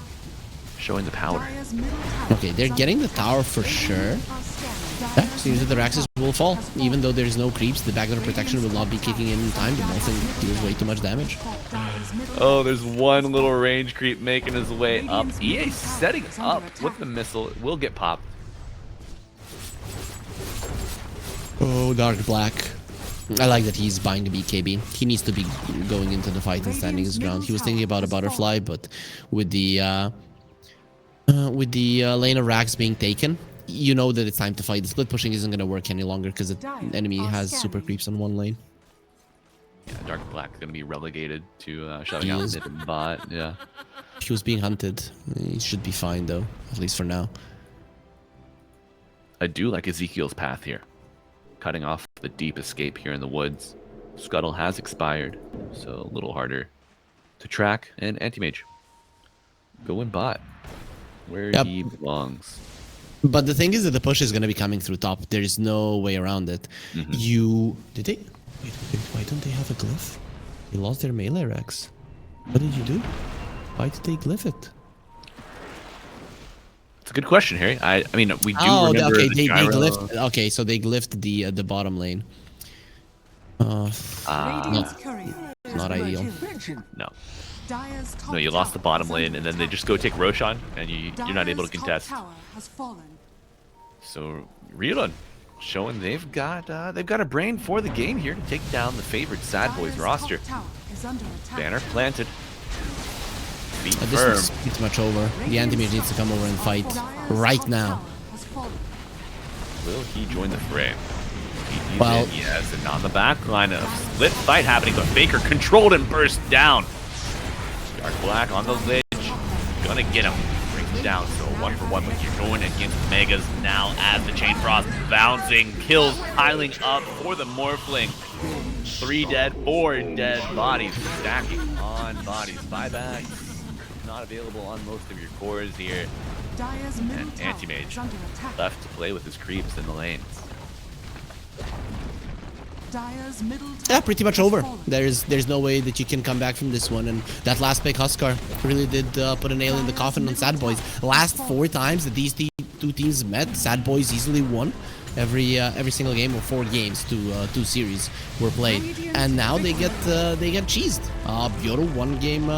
showing the power.
Dire's middle tower
Okay, they're
is
getting
under
the tower for
attack.
sure.
Radiant are scanning.
Yeah,
Dire's
seems that the
middle
Raxus
tower
will fall.
has fallen.
Even though there's no creeps, the background protection will not be kicking in time. The Morphling deals way too much damage.
Dire's middle
Oh, there's one little range creep making his way up. EA setting up with the missile. It will get popped.
Oh, Dark Black. I like that he's buying the BKB. He needs to be going into the fight and standing his ground. He was thinking about a butterfly, but with the lane of Rax being taken, you know that it's time to fight. The split pushing isn't going to work any longer because the enemy has super creeps on one lane.
Yeah, Dark Black going to be relegated to shutting
He
out
is.
mid and bot. Yeah.
He was being hunted. He should be fine though, at least for now.
I do like Ezekiel's path here. Cutting off the deep escape here in the woods. Scuttle has expired, so a little harder to track. And Anti-Mage going bot, where
Yep.
he belongs.
But the thing is that the push is going to be coming through top. There is no way around it. Did they? Wait, why don't they have a glyph? They lost their melee Rex. What did you do? Why did they glyph it?
It's a good question, Harry. I mean, we do
Oh,
remember
okay.
the
They
gyro.
glyphed. Okay, so they glyphed the bottom lane.
Radiant's courier has
Not
been
ideal.
killed.
No,
Dire's top
no, you lost the
tower
bottom
is
lane,
under
and then they
attack.
just go take Roshan, and you're not able to
Dire's top
contest.
tower has fallen.
So Ryodan showing they've got a brain for the game here to take down the favorite Sadboys
Dire's
roster.
top tower is under attack.
Banner planted. Feet
This
firm.
is pretty much over. The anti-mage needs to come over and fight
Dire's
right
top
now.
tower has fallen.
Will he join the fray? He's
Well-
in, yes, and on the back line, a split fight happening, but Faker controlled and burst down. Dark Black on the ledge, gonna get him, brings him down. So 1-for-1 with you going against Megas now as the Chain Frost bouncing, kills piling up for the Morphling. 3 dead, 4 dead bodies stacking on bodies. Buybacks not available on most of your cores here.
Dire's middle
And
tower
Anti-Mage
is under attack.
left to play with his creeps in the lanes.
Dire's middle tower
Yeah, pretty much
has
over.
fallen.
There's no way that you can come back from this one. And that last pick, Huskar, really did put a nail in the coffin on Sadboys. Last 4 times that these two teams met, Sadboys easily won every single game, or 4 games, 2 series were played. And now they get cheesed. Yoru one game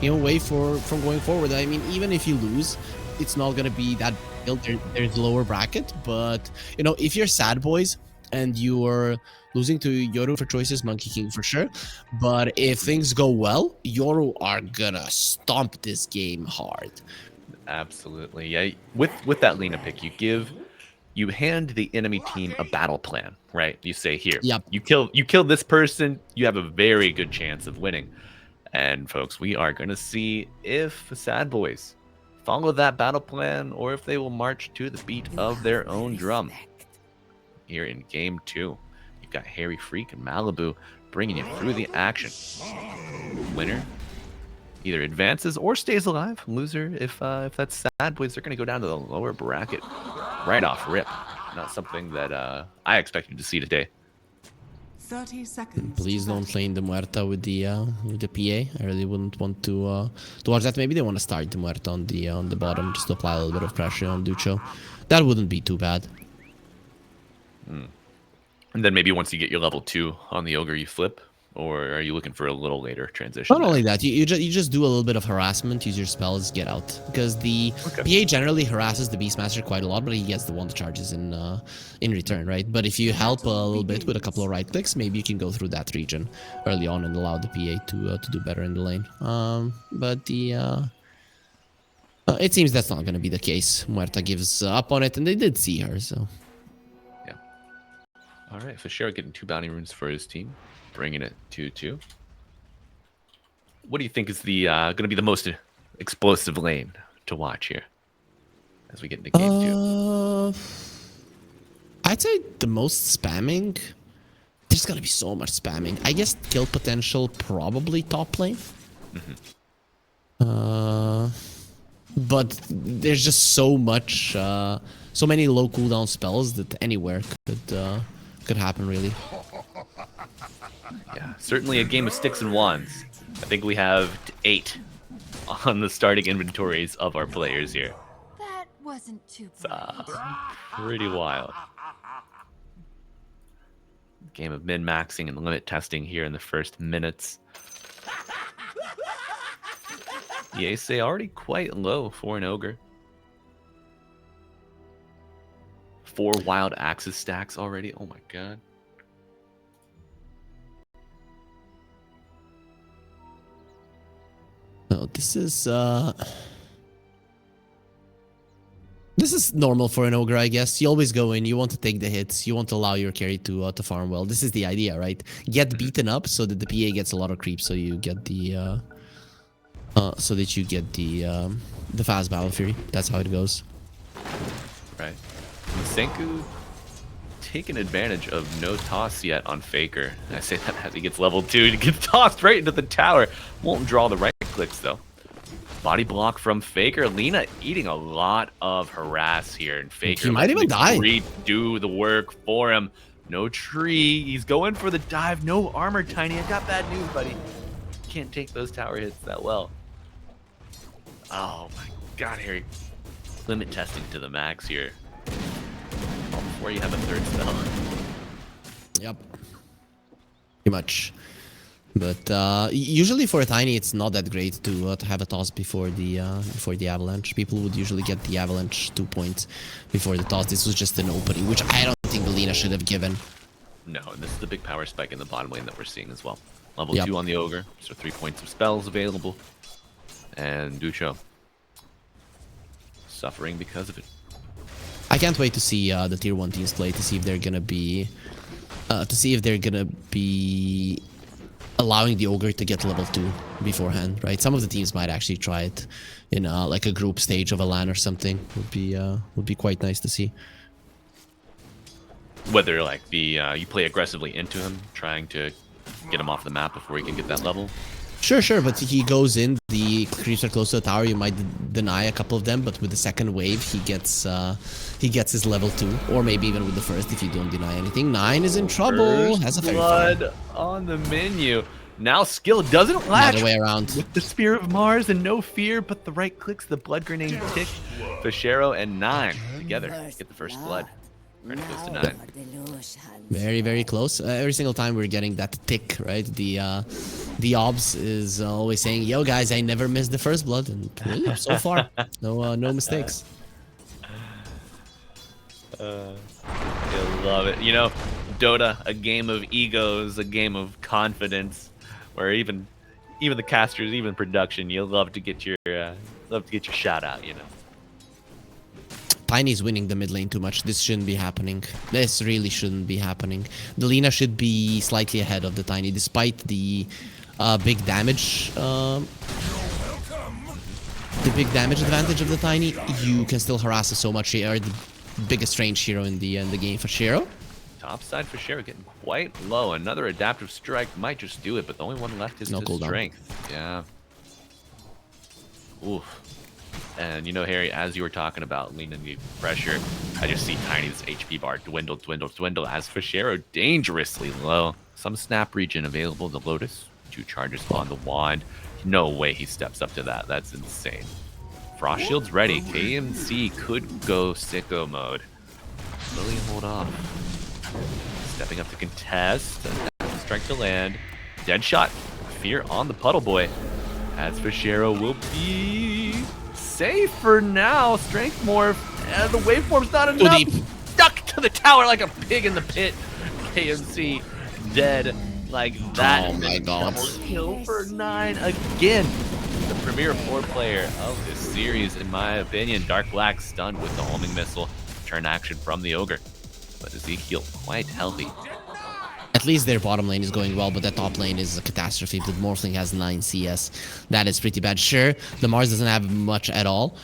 away from going forward. I mean, even if you lose, it's not gonna be that built. There's lower bracket, but you know, if you're Sadboys and you're losing to Yoru for choices, Monkey King for sure. But if things go well, Yoru are gonna stomp this game hard.
Absolutely, yeah. With that Lena pick, you hand the enemy team a battle plan, right? You say, here,
Yep.
you kill this person, you have a very good chance of winning. And folks, we are gonna see if the Sadboys follow that battle plan or if they will march to the beat of their own drum. Here in game 2, you've got Harry Freak and Malibu bringing you through the action. Winner either advances or stays alive. Loser, if that's Sadboys, they're going to go down to the lower bracket right off rip. Not something that I expected to see today.
30 seconds.
Please
to
don't
battle.
play in the Muerta with the PA. I really wouldn't want to watch that. Maybe they want to start the Muerta on the bottom just to apply a little bit of pressure on Ducho. That wouldn't be too bad.
And then maybe once you get your level 2 on the Ogre, you flip. Or are you looking for a little later transition?
Not only that, you just do a little bit of harassment, use your spells, get out. Because the PA generally harasses the Beastmaster quite a lot, but he gets the wand charges in return, right? But if you help a little bit with a couple of right clicks, maybe you can go through that region early on and allow the PA to do better in the lane. But it seems that's not going to be the case. Muerta gives up on it, and they did see her, so...
Yeah. All right, Fischero getting 2 bounty runes for his team, bringing it 2-2. What do you think is the going to be the most explosive lane to watch here as we get into game 2?
I'd say the most spamming. There's going to be so much spamming. I guess kill potential probably top lane. But there's just so much, so many low cooldown spells that anywhere could happen really.
Yeah, certainly a game of sticks and wands. I think we have 8 on the starting inventories of our players here.
That wasn't too bad.
Pretty wild. Game of min-maxing and limit testing here in the first minutes. The AC already quite low for an ogre. 4 wild axes stacks already. Oh my god.
No, this is normal for an ogre, I guess. You always go in, you want to take the hits, you want to allow your carry to farm well. This is the idea, right? Get beaten up so that the PA gets a lot of creep, so you get the the fast battle fury. That's how it goes.
Right. Senku taking advantage of no toss yet on Faker. And I say that as he gets level 2. He gets tossed right into the tower. Won't draw the right clicks though. Body block from Faker. Lina eating a lot of harass here, and Faker
he might even die.
Do the work for him. No tree. He's going for the dive. No armor, Tiny. I got bad news, buddy. Can't take those tower hits that well. Oh my god, Harry. Limit testing to the max here. Before you have a third spell.
Yep. Pretty much. But usually for a Tiny, it's not that great to have a toss before the avalanche. People would usually get the avalanche 2 points before the toss. This was just an opening, which I don't think Lina should have given.
No, and this is the big power spike in the bottom lane that we're seeing as well. Level 2 on the ogre, so 3 points of spells available. And Ducho suffering because of it.
I can't wait to see the tier 1 teams play, to see if they're gonna be allowing the ogre to get level 2 beforehand, right? Some of the teams might actually try it in like a group stage of a LAN or something. Would be quite nice to see.
Whether like the you play aggressively into him, trying to get him off the map before he can get that level.
Sure, but he goes in, the creeps are close to the tower, you might deny a couple of them, but with the second wave, he gets his level 2, or maybe even with the first if you don't deny anything. 9 is in trouble, has a
blood on the menu. Now skill doesn't latch.
Other way around.
With the Spear of Mars and no fear, but the right clicks, the blood grenade tick. Fischero and 9 together get the first blood. Pretty close to 9.
Very, very close. Every single time we're getting that tick, right? The obs is always saying, "Yo, guys, I never missed the first blood," and really, so far, no mistakes.
I love it. You know, Dota, a game of egos, a game of confidence, where even the casters, even production, you love to get your shout out. You know.
Tiny's winning the mid lane too much. This shouldn't be happening. This really shouldn't be happening. The Lina should be slightly ahead of the Tiny, despite the big damage. The big damage advantage of the Tiny. You can still harass us so much. You are the biggest range hero in the game for Shiro.
Top side for Shiro getting quite low. Another adaptive strike might just do it, but the only one left is his strength. Yeah. Oof. And you know, Harry, as you were talking about leaning the pressure, I just see Tiny's HP bar dwindle as Fischero dangerously low. Some snap regen available. The Lotus, 2 charges on the wand. No way he steps up to that. That's insane. Frost Shield's ready. KMC could go sicko mode. Lillian hold off. Stepping up to contest. Strike to land. Deadshot. Fear on the Puddle Boy. As Fischero will be safe for now. Strength morph. The waveform's not enough.
deep.
Stuck to the tower like a pig in the pit. KMC dead like that.
Oh my god.
Double kill for 9 again. The premier 4 player of this series, in my opinion. Dark Black stunned with the homing missile. Turn action from the Ogre. But Ezekiel quite healthy.
At least their bottom lane is going well, but the top lane is a catastrophe. The Morphling has 9 CS. That is pretty bad. Sure, the Mars doesn't have much at all,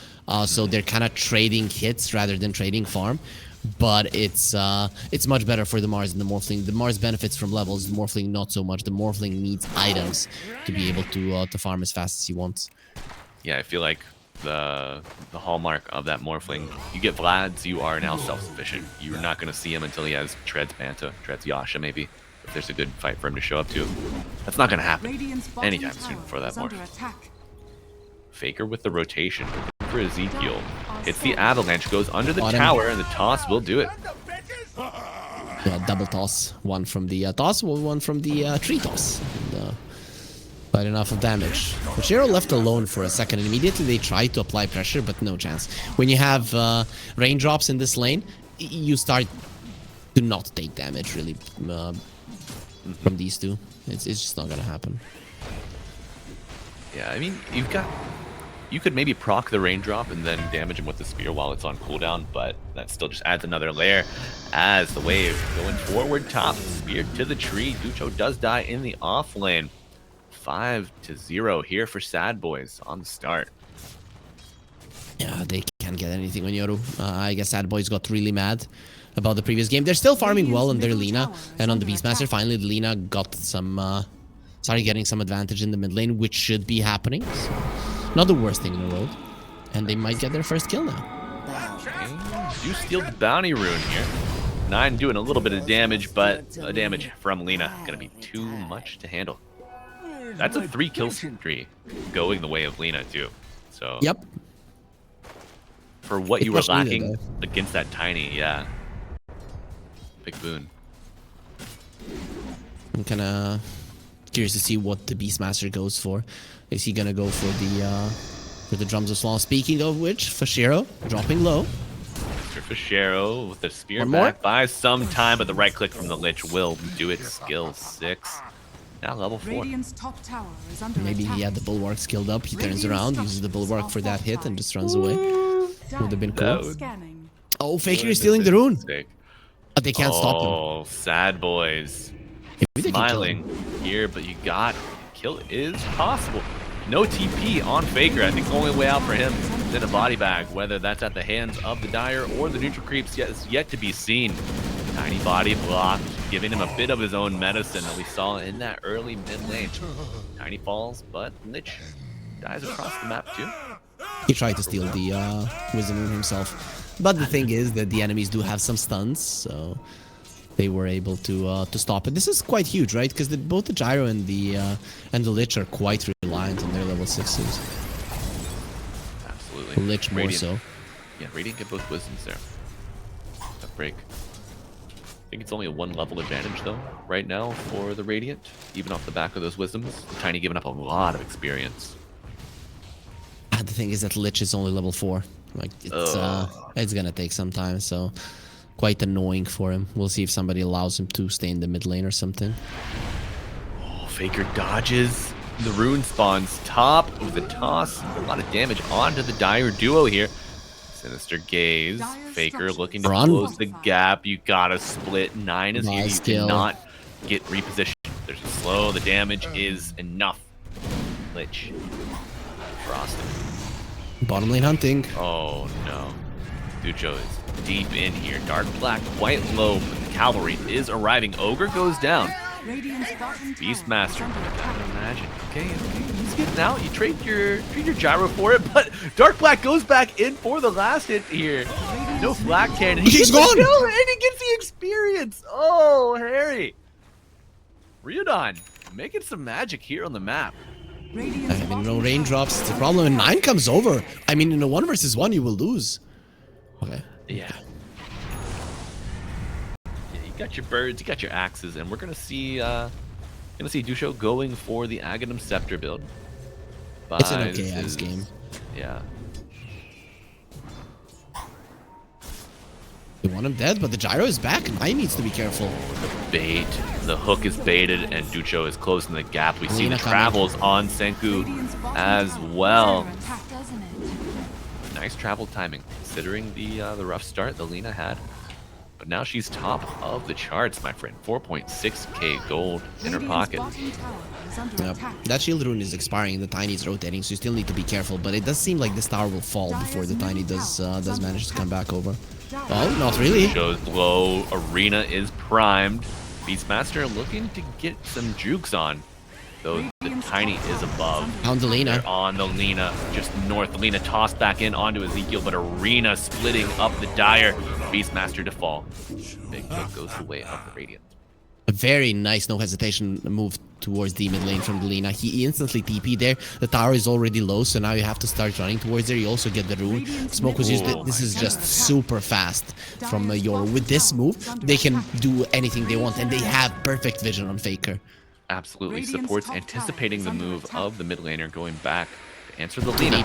so they're kind of trading hits rather than trading farm. But it's much better for the Mars than the Morphling. The Mars benefits from levels, the Morphling not so much. The Morphling needs items to be able to farm as fast as he wants.
Yeah, I feel like the hallmark of that Morphling, you get Vlad's, you are now self-sufficient. You're not going to see him until he has Treads Banta, Treads Yasha maybe, if there's a good fight for him to show up to. That's not going to happen anytime soon for that Morph. Faker with the rotation for Ezekiel. Hits the avalanche, goes under the tower, and the toss will do it.
Yeah, double toss. One from the toss, one from the tree toss. And, quite enough of damage. But Shiro left alone for a second, and immediately they tried to apply pressure, but no chance. When you have raindrops in this lane, you start to not take damage, really, from these two. It's just not gonna happen.
Yeah, I mean, you could maybe proc the raindrop and then damage him with the spear while it's on cooldown, but that still just adds another layer as the wave going forward top. Spear to the tree. Ducho does die in the off lane. 5-0 here for Sadboys on the start.
Yeah, they can't get anything on Yoru. I guess Sadboys got really mad about the previous game. They're still farming well on their Lina and on the Beastmaster. Finally, the Lina got some, started getting some advantage in the mid lane, which should be happening. So, not the worst thing in the world. And they might get their first kill now.
You steal the bounty rune here. 9 doing a little bit of damage, but the damage from Lina gonna be too much to handle. That's a 3-kill streak going the way of Lina too. So
yep.
For what you were lacking against that Tiny, yeah. Big boon.
I'm kind of curious to see what the Beastmaster goes for. Is he gonna go for the Drums of Slaw? Speaking of which, Fischero dropping low.
Mr. Fischero with the spear
One
back
more?
by some time, but the right click from the Lich will do it. Skill 6. Now level 4.
Radiant's top tower is under
Maybe he had the Bulwark skilled up. He turns around, uses the Bulwark for that hit, and just runs away. Would have been cool.
Scanning.
Oh, Faker is stealing the rune.
Sick.
But they can't stop him.
Oh, Sadboys.
Maybe they can kill him.
Smiling here, but you got kill is possible. No TP on Faker. I think the only way out for him is in a body bag, whether that's at the hands of the Dire or the neutral creeps is yet to be seen. Tiny body blocked, giving him a bit of his own medicine that we saw in that early mid lane. Tiny falls, but Lich dies across the map too.
He tried to steal the Wisdom Rune himself. But the thing is that the enemies do have some stuns, so they were able to stop it. This is quite huge, right? Because both the Gyro and the Lich are quite reliant on their level 6s.
Absolutely.
The Lich more
Radiant.
so.
Yeah, Radiant get both Wisdoms there. Tough break. I think it's only a 1 level advantage though, right now for the Radiant, even off the back of those Wisdoms. Tiny giving up a lot of experience.
The thing is that Lich is only level 4. Like it's gonna take some time, so quite annoying for him. We'll see if somebody allows him to stay in the mid lane or something.
Oh, Faker dodges. The rune spawns top with a toss. A lot of damage onto the Dire duo here. Sinister Gaze. Faker looking to close the gap. You gotta split. 9 is here. You cannot get repositioned. There's a slow. The damage is enough. Lich. Frosted.
Bottom lane hunting.
Oh no. Ducho is deep in here. Dark Black quite low, but the cavalry is arriving. Ogre goes down. Beastmaster. Imagine. Okay, he's getting out. You trade your Gyro for it, but Dark Black goes back in for the last hit here. No flag cannon.
He's gone!
And he gets the experience. Oh, Harry. Ryodan making some magic here on the map.
I mean, no raindrops. It's a problem. And 9 comes over. I mean, in a 1 versus 1, you will lose. Okay.
Yeah. Yeah, you got your birds, you got your axes, and we're gonna see Gonna see Dusho going for the Aghanim Scepter build.
It's an
Buys
okay ass
his-
game.
Yeah.
You want him dead, but the gyro is back. Nai needs to be careful.
Bait. The hook is baited, and Ducho is closing the gap. We see the
Lina coming.
travels on Senku
Radiant's bottom
as
tower is
well.
under attack, doesn't it?
Nice travel timing, considering the rough start that Lina had. But now she's top of the charts, my friend. 4.6k gold in her
Radiant's
pocket.
bottom tower is under
Yep.
attack.
That shield rune is expiring. The tiny is rotating, so you still need to be careful. But it does seem like this tower will fall before the tiny does manage to come back over. Oh, not really.
Shows low. Arena is primed. Beastmaster looking to get some jukes on. Though the tiny is above.
Down to Lina.
They're on the Lina, just north. Lina tossed back in onto Ezekiel, but Arena splitting up the Dire. Beastmaster to fall. Big kill goes the way of the Radiant.
A very nice, no hesitation move towards the mid lane from the Lina. He instantly TP there. The tower is already low, so now you have to start running towards there. You also get the rune. Smoke was used.
Oh
This
my
is just super fast from Yoru. With this move, they can do anything they want, and they have perfect vision on Faker.
Absolutely
Radiant's
supports,
top tower
anticipating
is
the
under
move
attack.
of the mid laner going back to answer the Lina.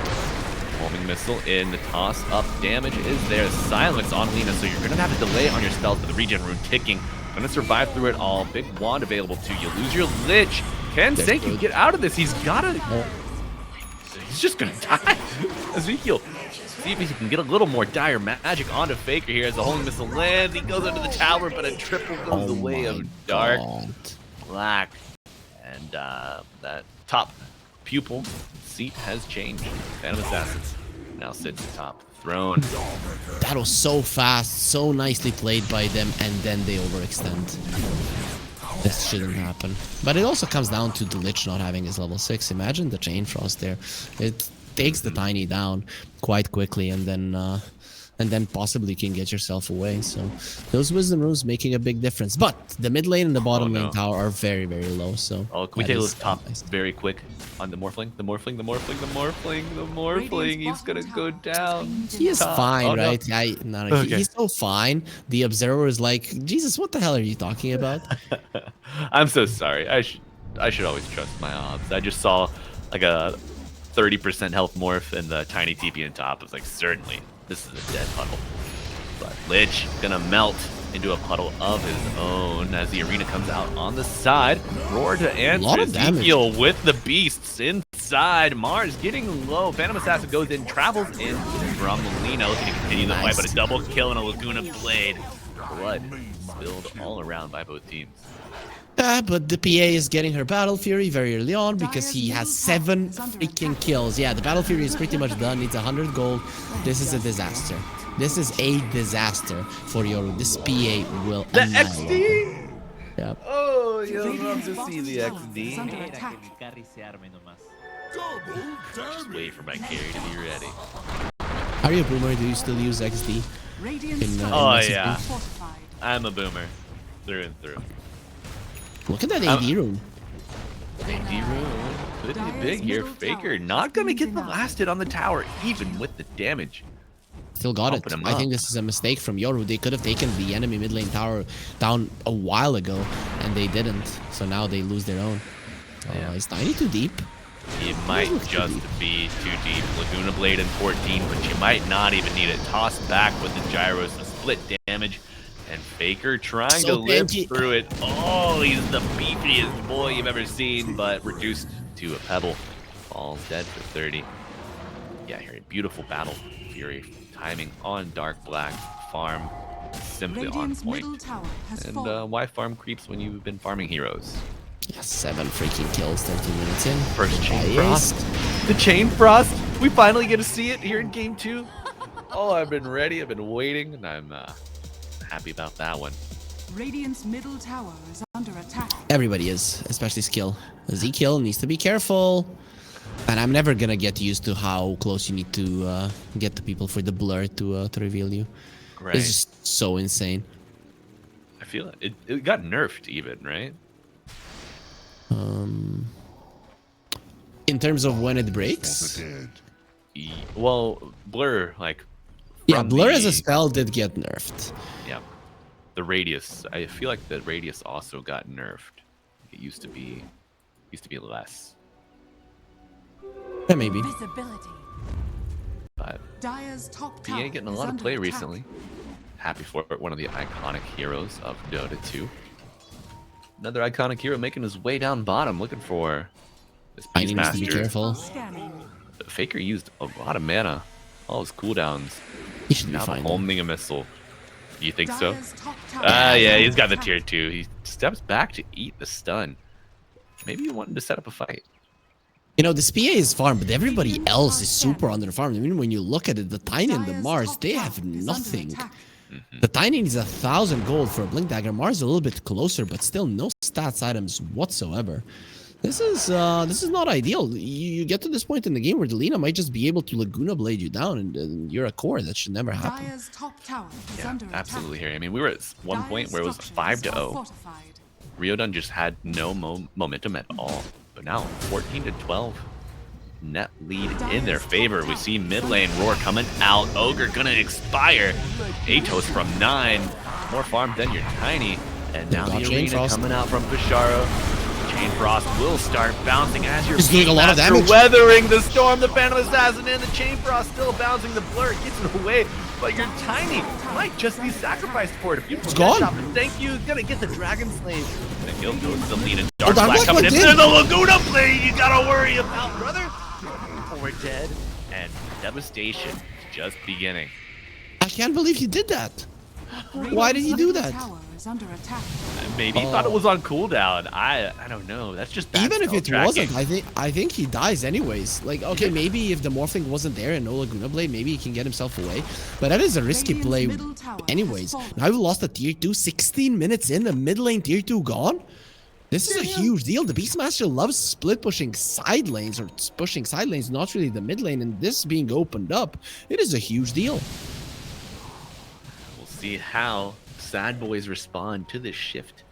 Homing missile in, the toss up damage is there. Silence on Lina, so you're gonna have a delay on your spells, but the regen rune ticking. Gonna survive through it all. Big wand available to you. Lose your lich. Can
That's
Senku
good.
get out of this? He's gotta. He's just gonna die. Ezekiel. See if he can get a little more dire magic onto Faker here as the homing missile lands. He goes under the tower, but a triple goes the way of dark. Black. And that top pupil seat has changed. Phantom Assassin now sits atop the throne.
That was so fast, so nicely played by them, and then they overextend. This shouldn't happen. But it also comes down to the Lich not having his level 6. Imagine the Chain Frost there. It takes the Tiny down quite quickly, and then possibly can get yourself away. So those Wisdom Runes making a big difference. But the mid lane and the bottom lane tower are very, very low. So
Oh, can we
that
take a
is
look top
nice.
very quick on the Morphling? The Morphling, the Morphling, the Morphling, the Morphling. He's gonna go down.
He is
Top.
fine,
Oh, no.
right? No,
Okay.
he's so fine. The Observer is like, Jesus, what the hell are you talking about?
I'm so sorry. I should always trust my odds. I just saw like a 30% health morph and the tiny TP on top. I was like, certainly, this is a dead puddle. But Lich gonna melt into a puddle of his own as the arena comes out on the side. Roar to answer.
lot of damage.
Ezekiel with the beasts inside. Mars getting low. Phantom Assassin goes in, travels in from Lina, looking to continue the fight, but a double kill and a Laguna Blade. Blood spilled all around by both teams.
But the PA is getting her Battle Fury very early on because he has 7 freaking kills. Yeah, the Battle Fury is pretty much done. Needs 100 gold. This is a disaster. This is a disaster for Yoru. This PA will
The
annihilate.
XD!
Yep.
Oh, you'll love
Radiant's
to see
bottom
the
tower is under
XD.
attack.
Double
Just
damage.
wait for my carry to be ready.
Are you a boomer? Do you still use XD?
Radiant's
In,
structures
Oh,
are
yeah.
fortified.
I'm a boomer. Through and through.
Look at that AD room.
AD room could be big here. Faker not gonna get the last hit on the tower, even with the damage.
Still got it.
Open him
I think
up.
this is a mistake from Yoru. They could have taken the enemy mid lane tower down a while ago, and they didn't. So now they lose their own.
Yeah.
Is Tiny too deep?
It might just be too deep. Laguna Blade in 14, but you might not even need it. Tossed back with the gyros, the split damage. And Faker trying
So
to live
tanky.
through it. Oh, he's the beefiest boy you've ever seen, but reduced to a pebble. Falls dead for 30. Yeah, here, beautiful battle. Fury timing on Dark Black. Farm simply
Radiant's
on point.
middle tower has
And
fallen.
why farm creeps when you've been farming heroes?
Yeah, 7 freaking kills, 13 minutes in.
First Chain
Biased.
Frost. The Chain Frost. We finally get to see it here in Game 2. Oh, I've been ready. I've been waiting, and I'm happy about that one.
Radiant's middle tower is under attack.
Everybody is, especially skill. Ezekiel needs to be careful. And I'm never gonna get used to how close you need to get to people for the blur to reveal you.
Right.
It's just so insane.
I feel it got nerfed even, right?
In terms of when it breaks,
Dead.
Well, blur like.
yeah,
from
blur as a
the-
spell did get nerfed.
Yeah, the radius. I feel like the radius also got nerfed. It used to be less.
Yeah, maybe.
Visibility.
But
Dire's top
PA
tower
getting a
is
lot of
under
play
attack.
recently. Happy for it, one of the iconic heroes of Dota 2. Another iconic hero making his way down bottom, looking for this
Tiny needs to be
Beastmaster.
careful.
Scanning.
Faker used a lot of mana, all his cooldowns.
He should be
Now
fine.
homing a missile. You think so?
Dire's top tower
Ah,
is
yeah,
under
he's got the
attack.
tier 2. He steps back to eat the stun. Maybe he wanted to set up a fight.
You know, the SPA is farm, but everybody else is super underfarmed. I mean, when you look at it, the Tiny and the
Dire's
Mars,
top
they
tower
have
is under
nothing.
attack.
The Tiny needs 1,000 gold for a Blink Dagger. Mars a little bit closer, but still no stats items whatsoever. This is not ideal. You get to this point in the game where the Lina might just be able to Laguna Blade you down, and you're a core. That should never happen.
Dire's top tower is
Yeah,
under
absolutely,
attack.
Harry. I mean, we were at one point where it was 5-0. Ryodan just had no momentum at all. But now, 14-12. Net lead in their favor. We see mid lane Roar coming out. Ogre gonna expire. Atos from 9. More farm than your Tiny. And now
got
the
Chain
arena
Frost.
coming out from Pisharo. Chain Frost will start bouncing as your
He's doing a lot of
Master
damage.
weathering the storm. The Phantom Assassin in. The Chain Frost still bouncing. The Blur gets in the way. But your Tiny might just be sacrificed for it. Beautiful
gone.
shot, but thank you. Gonna get the Dragon Slave. The kill goes to the lead and
Oh,
Dark
Dark
Black
Black
coming in.
went in.
There's a Laguna play you gotta worry about, brother. We're dead, and devastation is just beginning.
I can't believe he did that. Why did he do that?
Tower is under attack.
Maybe he thought it was on cooldown. I don't know. That's just bad
Even if
spell
it
tracking.
wasn't, I think he dies anyways. Like, okay, maybe if the Morphling wasn't there and no Laguna Blade, maybe he can get himself away. But that is a risky
Radiant's
play
middle tower
anyways.
has fallen.
Now we lost a tier 2, 16 minutes in, the mid lane tier 2 gone. This is a huge deal. The Beastmaster loves split pushing side lanes, or pushing side lanes, not really the mid lane, and this being opened up, it is a huge deal.
We'll see how Sadboys respond to this shift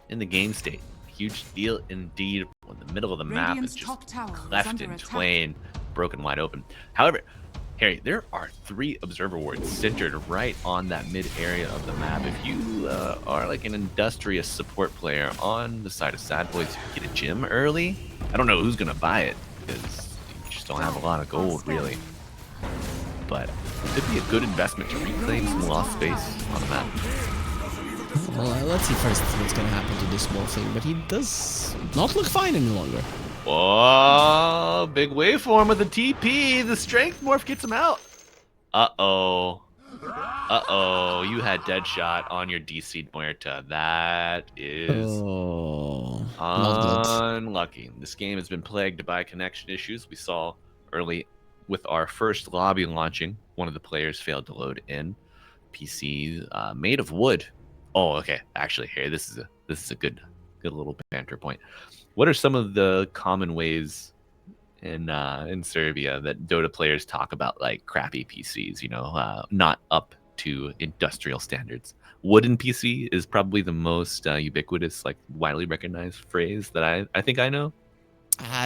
in the game state. Huge deal indeed when the middle of the map is
Radiant's
just
top tower is
cleft
under
in
attack.
twain, broken wide open. However, Harry, there are 3 observer wards centered right on that mid area of the map. If you are like an industrious support player on the side of Sadboys, you get a gym early. I don't know who's gonna buy it because you just don't have a lot of gold really. But it could be a good investment to reclaim some lost space on the map.
Well, let's see first what's going to happen to this Morphling, but he does not look fine any longer.
Oh, big waveform with the TP. The strength morph gets him out. Uh-oh. Uh-oh. You had dead shot on your DC'd Muerta. That is
Not good.
unlucky. This game has been plagued by connection issues. We saw early with our first lobby launching. One of the players failed to load in. PC made of wood. Oh, okay. Actually, here, this is a good little banter point. What are some of the common ways in Serbia that Dota players talk about, like crappy PCs? You know, not up to industrial standards. Wooden PC is probably the most ubiquitous, like widely recognized phrase that I think I know.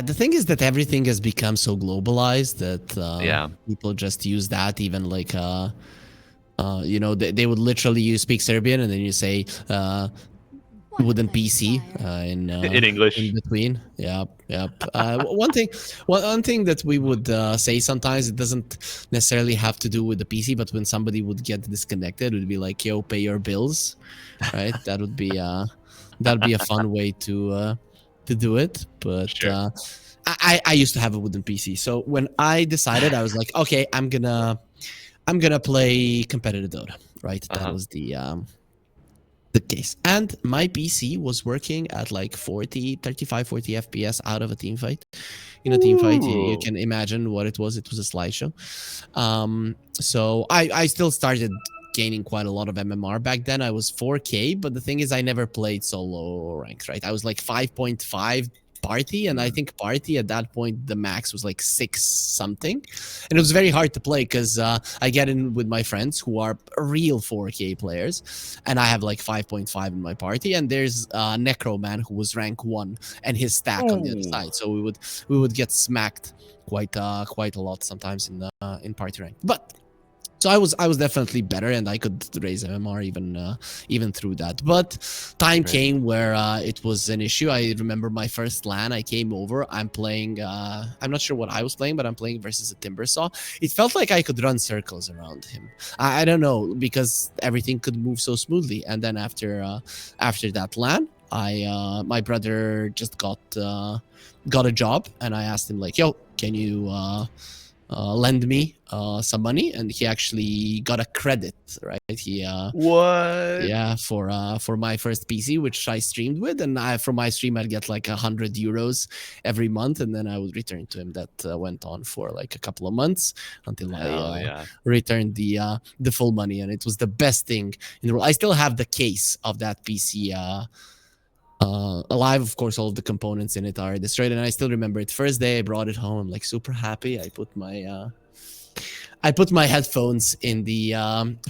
The thing is that everything has become so globalized that people just use that. Even like you know, they would literally speak Serbian and then you say wooden PC in
English
in between. Yep. One thing that we would say sometimes, it doesn't necessarily have to do with the PC, but when somebody would get disconnected, it would be like, "Yo, pay your bills," right? That'd be a fun way to do it. But
sure.
I used to have a wooden PC, so when I decided, I was like, okay, I'm gonna play competitive Dota, right? That was the case. And my PC was working at like 35, 40 FPS out of a team fight. In a team fight, you can imagine what it was. It was a slideshow. So I still started gaining quite a lot of MMR back then. I was 4K, but the thing is I never played solo ranks, right? I was like 5.5 party, and I think party at that point the max was like 6 something, and it was very hard to play because I get in with my friends who are real 4K players, and I have like 5.5 in my party, and there's Necro Man who was rank 1 and his stack on the other side, so we would get smacked quite a lot sometimes in party rank. But So I was definitely better, and I could raise MMR even through that. But time came where it was an issue. I remember my first LAN. I came over. I'm playing. I'm not sure what I was playing, but I'm playing versus a Timbersaw. It felt like I could run circles around him. I don't know, because everything could move so smoothly. And then after that LAN, my brother just got a job, and I asked him like, "Yo, can you lend me some money?" And he actually got a credit, right? He
What?
yeah, for my first PC, which I streamed with, and from my stream I'd get like 100 euros every month, and then I would return to him. That went on for like a couple of months until I returned the full money, and it was the best thing in the world. I still have the case of that PC alive. Of course, all of the components in it are destroyed, and I still remember it. First day I brought it home, I'm like super happy. I put my headphones in the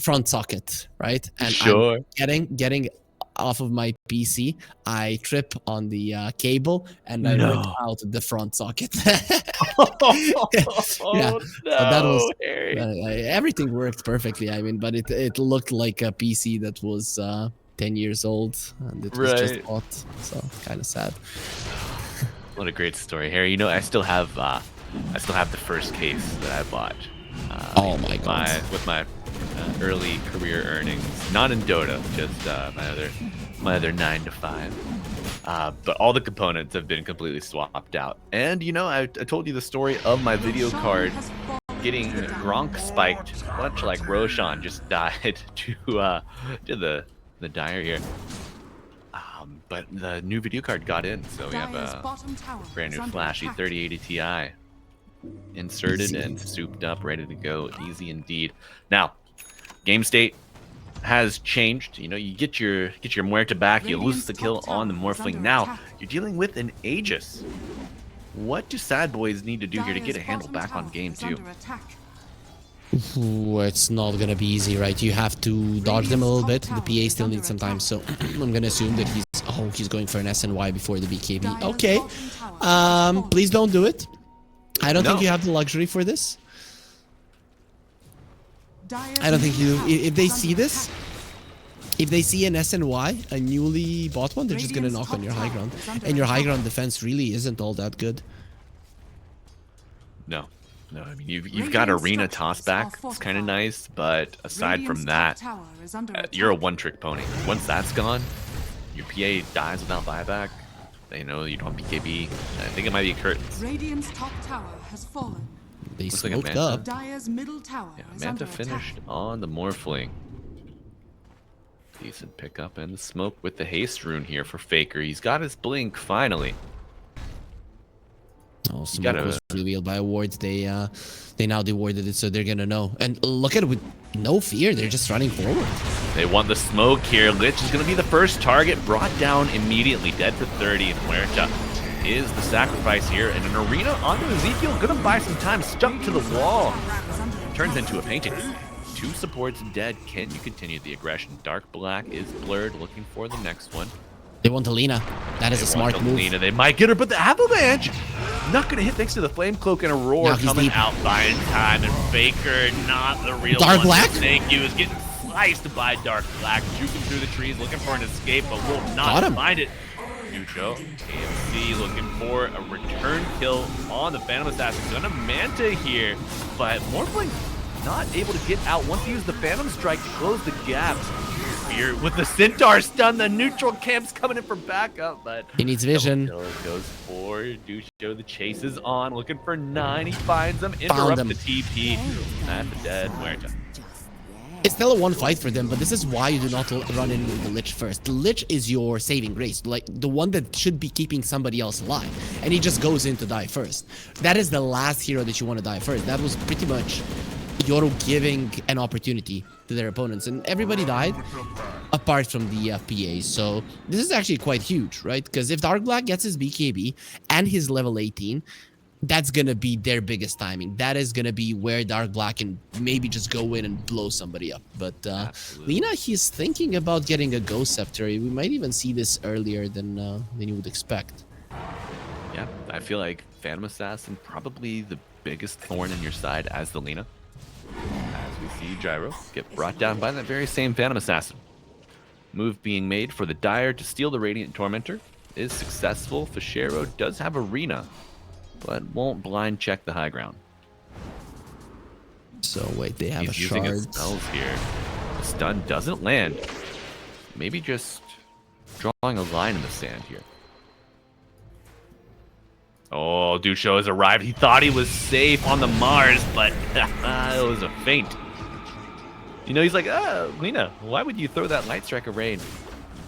front socket, right? And I'm getting off of my PC. I trip on the cable, and I rip out the front socket. Yeah,
No,
so that was
Harry.
everything worked perfectly. I mean, but it looked like a PC that was 10 years old, and it was just bought, so kind of sad.
What a great story, Harry. You know, I still have the first case that I bought.
Oh my god!
With my early career earnings, not in Dota, just my other 9 to 5. But all the components have been completely swapped out. And you know, I told you the story of my video card getting Gronk spiked, much like Roshan just died to the Dire here. But the new video card got in, so we have a brand new flashy 3080 Ti inserted and souped up, ready to go. Easy indeed. Now, game state has changed. You know, you get your Muerta back, you lose the kill on the Morphling. Now you're dealing with an Aegis. What do Sadboys need to do here to get a handle back on game 2?
Ooh, it's not gonna be easy, right? You have to dodge them a little bit. The PA still needs some time, so I'm gonna assume that he's going for an SNY before the BKB. Okay, please don't do it. I don't think you have the luxury for this. I don't think you do. If they see this, if they see an SNY, a newly bought one, they're just gonna knock on your high ground, and your high ground defense really isn't all that good.
No, I mean you've got arena tossback. It's kind of nice, but aside from that, you're a one-trick pony. Once that's gone, your PA dies without buyback. You know, you don't have BKB. I think it might be curtains.
Radiant's top tower has fallen.
They
Looks
smoked
like
up.
Dire's middle tower is
Manta
under
finished
attack.
on the Morphling. Decent pickup and the smoke with the haste rune here for Faker. He's got his blink finally.
Oh, smoke was revealed by a ward. They now dewarded it, so they're gonna know. And look at it with no fear. They're just running forward.
They want the smoke here. Lich is gonna be the first target, brought down immediately, dead for 30. And Muerta is the sacrifice here. And an arena onto Ezekiel, gonna buy some time, stuck to the wall. Turns into a painting. 2 supports dead. Can you continue the aggression? Dark Black is blurred, looking for the next one.
They want Alina. That is a smart move.
Alina. They might get her, but the avalanche not gonna hit thanks to the flame cloak and Aurora coming
deep.
out buying time. And Faker, not the real
Dark
one.
Black?
Thank you. Is getting sliced by Dark Black, juking through the trees, looking for an escape, but will not find it. Ducho, KMC looking for a return kill on the Phantom Assassin. Gonna Manta here, but Morphling not able to get out. Once he used the Phantom Strike to close the gaps. Here with the Centaur stun, the neutral camp's coming in for backup, but
he needs vision.
Goes for Ducho. The chase is on, looking for 9. He finds them, interrupts the TP. At the dead Muerta.
It's still a one fight for them, but this is why you do not run in with the Lich first. The Lich is your saving grace, like the one that should be keeping somebody else alive, and he just goes in to die first. That is the last hero that you want to die first. That was pretty much Yoru giving an opportunity to their opponents, and everybody died apart from the PA. So this is actually quite huge, right? Because if Dark Black gets his BKB and his level 18, that's gonna be their biggest timing. That is gonna be where Dark Black can maybe just go in and blow somebody up. But Lina, he's thinking about getting a Ghost Scepter. We might even see this earlier than you would expect.
Yeah, I feel like Phantom Assassin probably the biggest thorn in your side as the Lina. As we see Gyro get brought down by that very same Phantom Assassin. Move being made for the Dire to steal the Radiant Tormentor is successful. Fischero does have Arena, but won't blind check the high ground.
So wait, they have
He's
a
using
shard.
his spells here. The stun doesn't land. Maybe just drawing a line in the sand here. Oh, Dusho has arrived. He thought he was safe on the Mars, but it was a feint. You know, he's like, Lena, why would you throw that Light Strike array and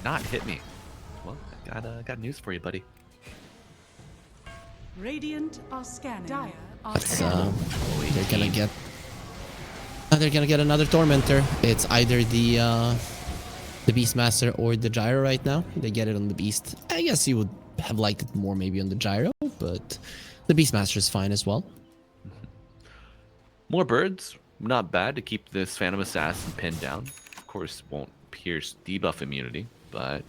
not hit me? Well, I got news for you, buddy.
Radiant are scanning. Dire are
That's,
scanning.
they're gonna get. They're gonna get another Tormentor. It's either the Beastmaster or the Gyro right now. They get it on the Beast. I guess you would have liked it more maybe on the Gyro, but the Beastmaster is fine as well.
More birds, not bad to keep this Phantom Assassin pinned down. Of course, won't pierce debuff immunity, but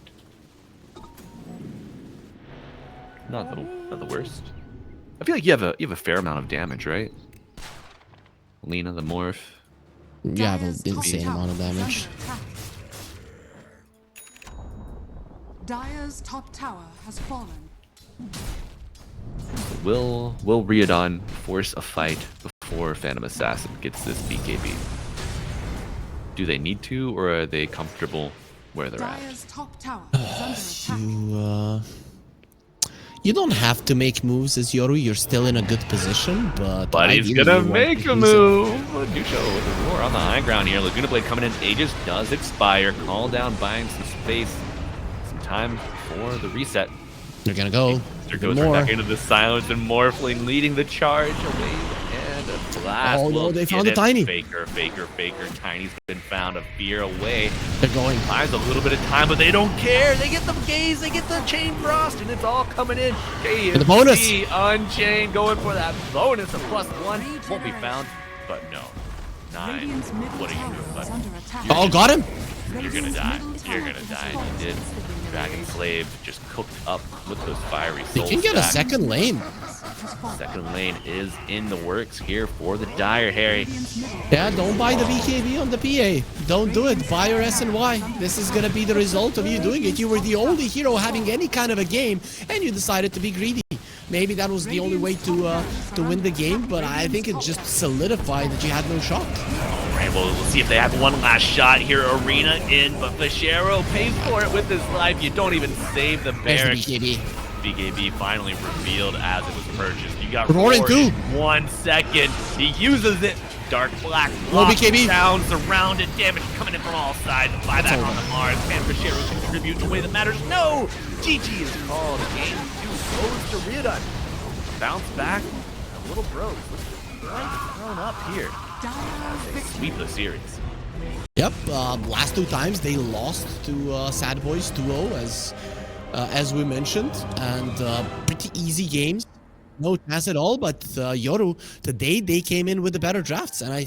not the worst. I feel like you have a fair amount of damage, right? Lena the Morph.
You have an
Dire's top
insane
tower
amount of
is under
damage.
attack. Dire's top tower has fallen.
Will Ryodan force a fight before Phantom Assassin gets this BKB? Do they need to, or are they comfortable where they're at?
Dire's top tower is under attack.
You don't have to make moves as Yoru. You're still in a good position, but
He's
ideally
gonna
you want
make
to
a
use
move. Dusho with a roar on the high ground here. Laguna Blade coming in. Aegis does expire. Call down, buying some space, some time for the reset.
They're gonna go.
There goes right back into the silence, and Morphling leading the charge. A wave and a blast.
Oh, no,
will
they
get
found the
it.
Tiny.
Faker. Tiny's been found. A fear away.
They're going.
Buys a little bit of time, but they don't care. They get the gaze, they get the chain frost, and it's all coming in.
For the bonus.
Unchained, going for that bonus of +1. Won't be found, but no. 9.
Radiant's middle
What are you
tower
doing,
is
bud?
under attack.
Oh, got him.
You're gonna
Radiant's
die.
middle
You're
tower
gonna
has
die.
fallen.
You did. Dragon Slave just cooked up with those fiery
They
souls.
can get a second lane.
Second lane is in the works here for the Dire, Harry.
Radiant's middle
Yeah, don't buy the BKB on the PA. Don't do it. Buy your SNY. This is gonna be the result of you doing it. You were the only hero having any kind of a game, and you decided to be greedy. Maybe that was the only way to win the game, but I think it just solidified that you had no shot.
Alright, well, we'll see if they have one last shot here. Arena in, but Fischero pays for it with his life. You don't even save the
There's the
barracks.
BKB.
BKB finally revealed as it was purchased. You got
Roaring
Roar
too.
in 1 second. He uses it. Dark black
Low
block
BKB.
down, surrounded, damage coming in from all sides. Buyback on the Mars. Can Fischero contribute in a way that matters? No! GG is called. Game 2 goes to Ryodan. Bounce back. A little bros. Thrown up here.
Dire
Sweep the series.
Yep. Last 2 times they lost to Sadboys 2-0 as we mentioned, and pretty easy games. No chance at all, but Yoru, today they came in with the better drafts, and I